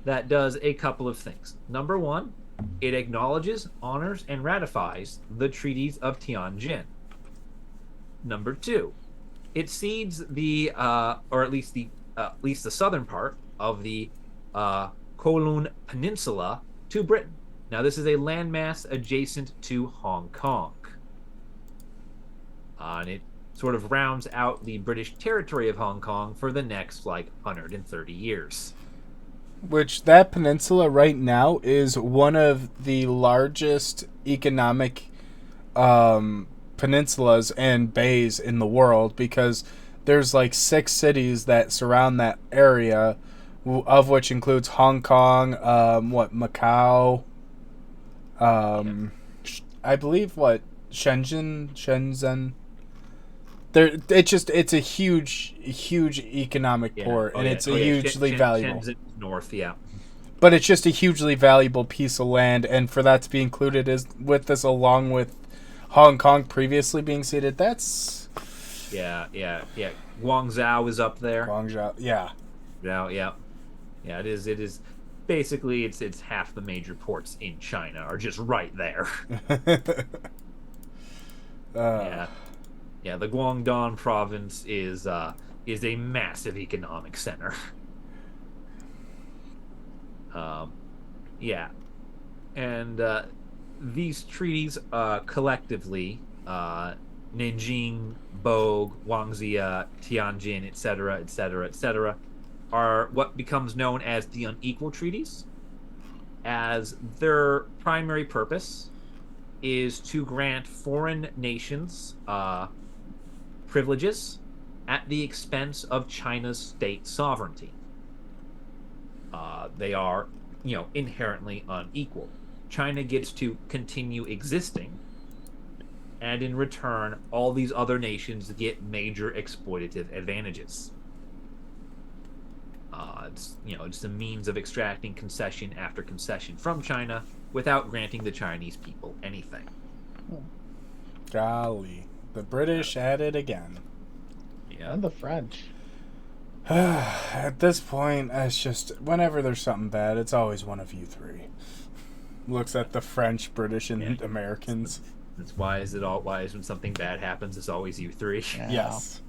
that does a couple of things. Number one, it acknowledges, honors, and ratifies the treaties of Tianjin. Number two, it cedes the, or at least the southern part of the Colum Peninsula to Britain. Now, this is a landmass adjacent to Hong Kong. And it sort of rounds out the British territory of Hong Kong for the next, 130 years. Which, that peninsula right now is one of the largest economic peninsulas and bays in the world, because there's 6 cities that surround that area, of which includes Hong Kong, Macau, I believe Shenzhen. It's a huge economic port, and it's hugely valuable. Shenzhen north, yeah. But it's just a hugely valuable piece of land, and for that to be included with this, along with Hong Kong previously being ceded, that's... Yeah. Guangzhou is up there. Guangzhou, yeah. Yeah. It is. Basically, it's half the major ports in China are just right there. Yeah. The Guangdong province is a massive economic center. Yeah, and these treaties collectively, Nanjing, Bogue, Wangzhou, Tianjin, etc., are what becomes known as the unequal treaties, as their primary purpose is to grant foreign nations privileges at the expense of China's state sovereignty. They are, inherently unequal. China gets to continue existing, and in return, all these other nations get major exploitative advantages. It's a means of extracting concession after concession from China without granting the Chinese people anything. Golly, the British at it again. Yeah, And the French. At this point, it's just whenever there's something bad, it's always one of you three. Looks at the French, British, and Americans. That's why when something bad happens, it's always you three. Yeah. Yes.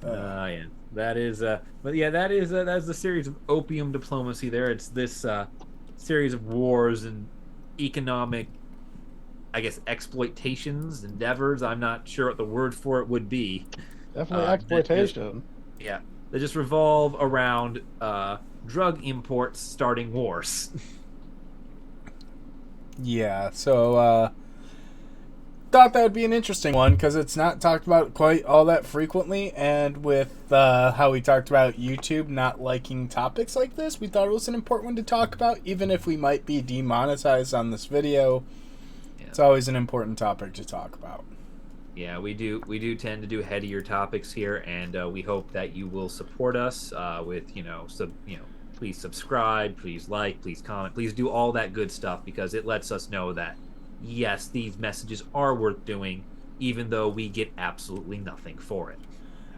Yeah. That's the series of opium diplomacy. There, it's this series of wars and economic, I guess, exploitations, endeavors. I'm not sure what the word for it would be. Definitely exploitation. They just revolve around drug imports starting wars. Yeah, so thought that would be an interesting one because it's not talked about quite all that frequently, and with how we talked about YouTube not liking topics like this, we thought it was an important one to talk about, even if we might be demonetized on this video. Yeah. It's always an important topic to talk about. Yeah, we do tend to do headier topics here, and we hope that you will support us with please subscribe, please like, please comment, please do all that good stuff, because it lets us know that yes, these messages are worth doing, even though we get absolutely nothing for it.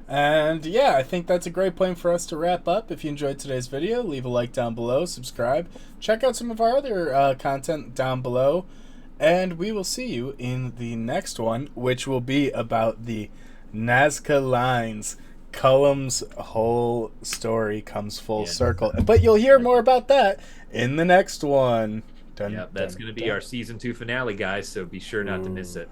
And yeah, I think that's a great point for us to wrap up. If you enjoyed today's video, leave a like down below, subscribe, check out some of our other content down below, and we will see you in the next one, which will be about the Nazca Lines. Colum's whole story comes full circle. But you'll hear more about that in the next one. That's going to be our season 2 finale, guys, so be sure not to miss it.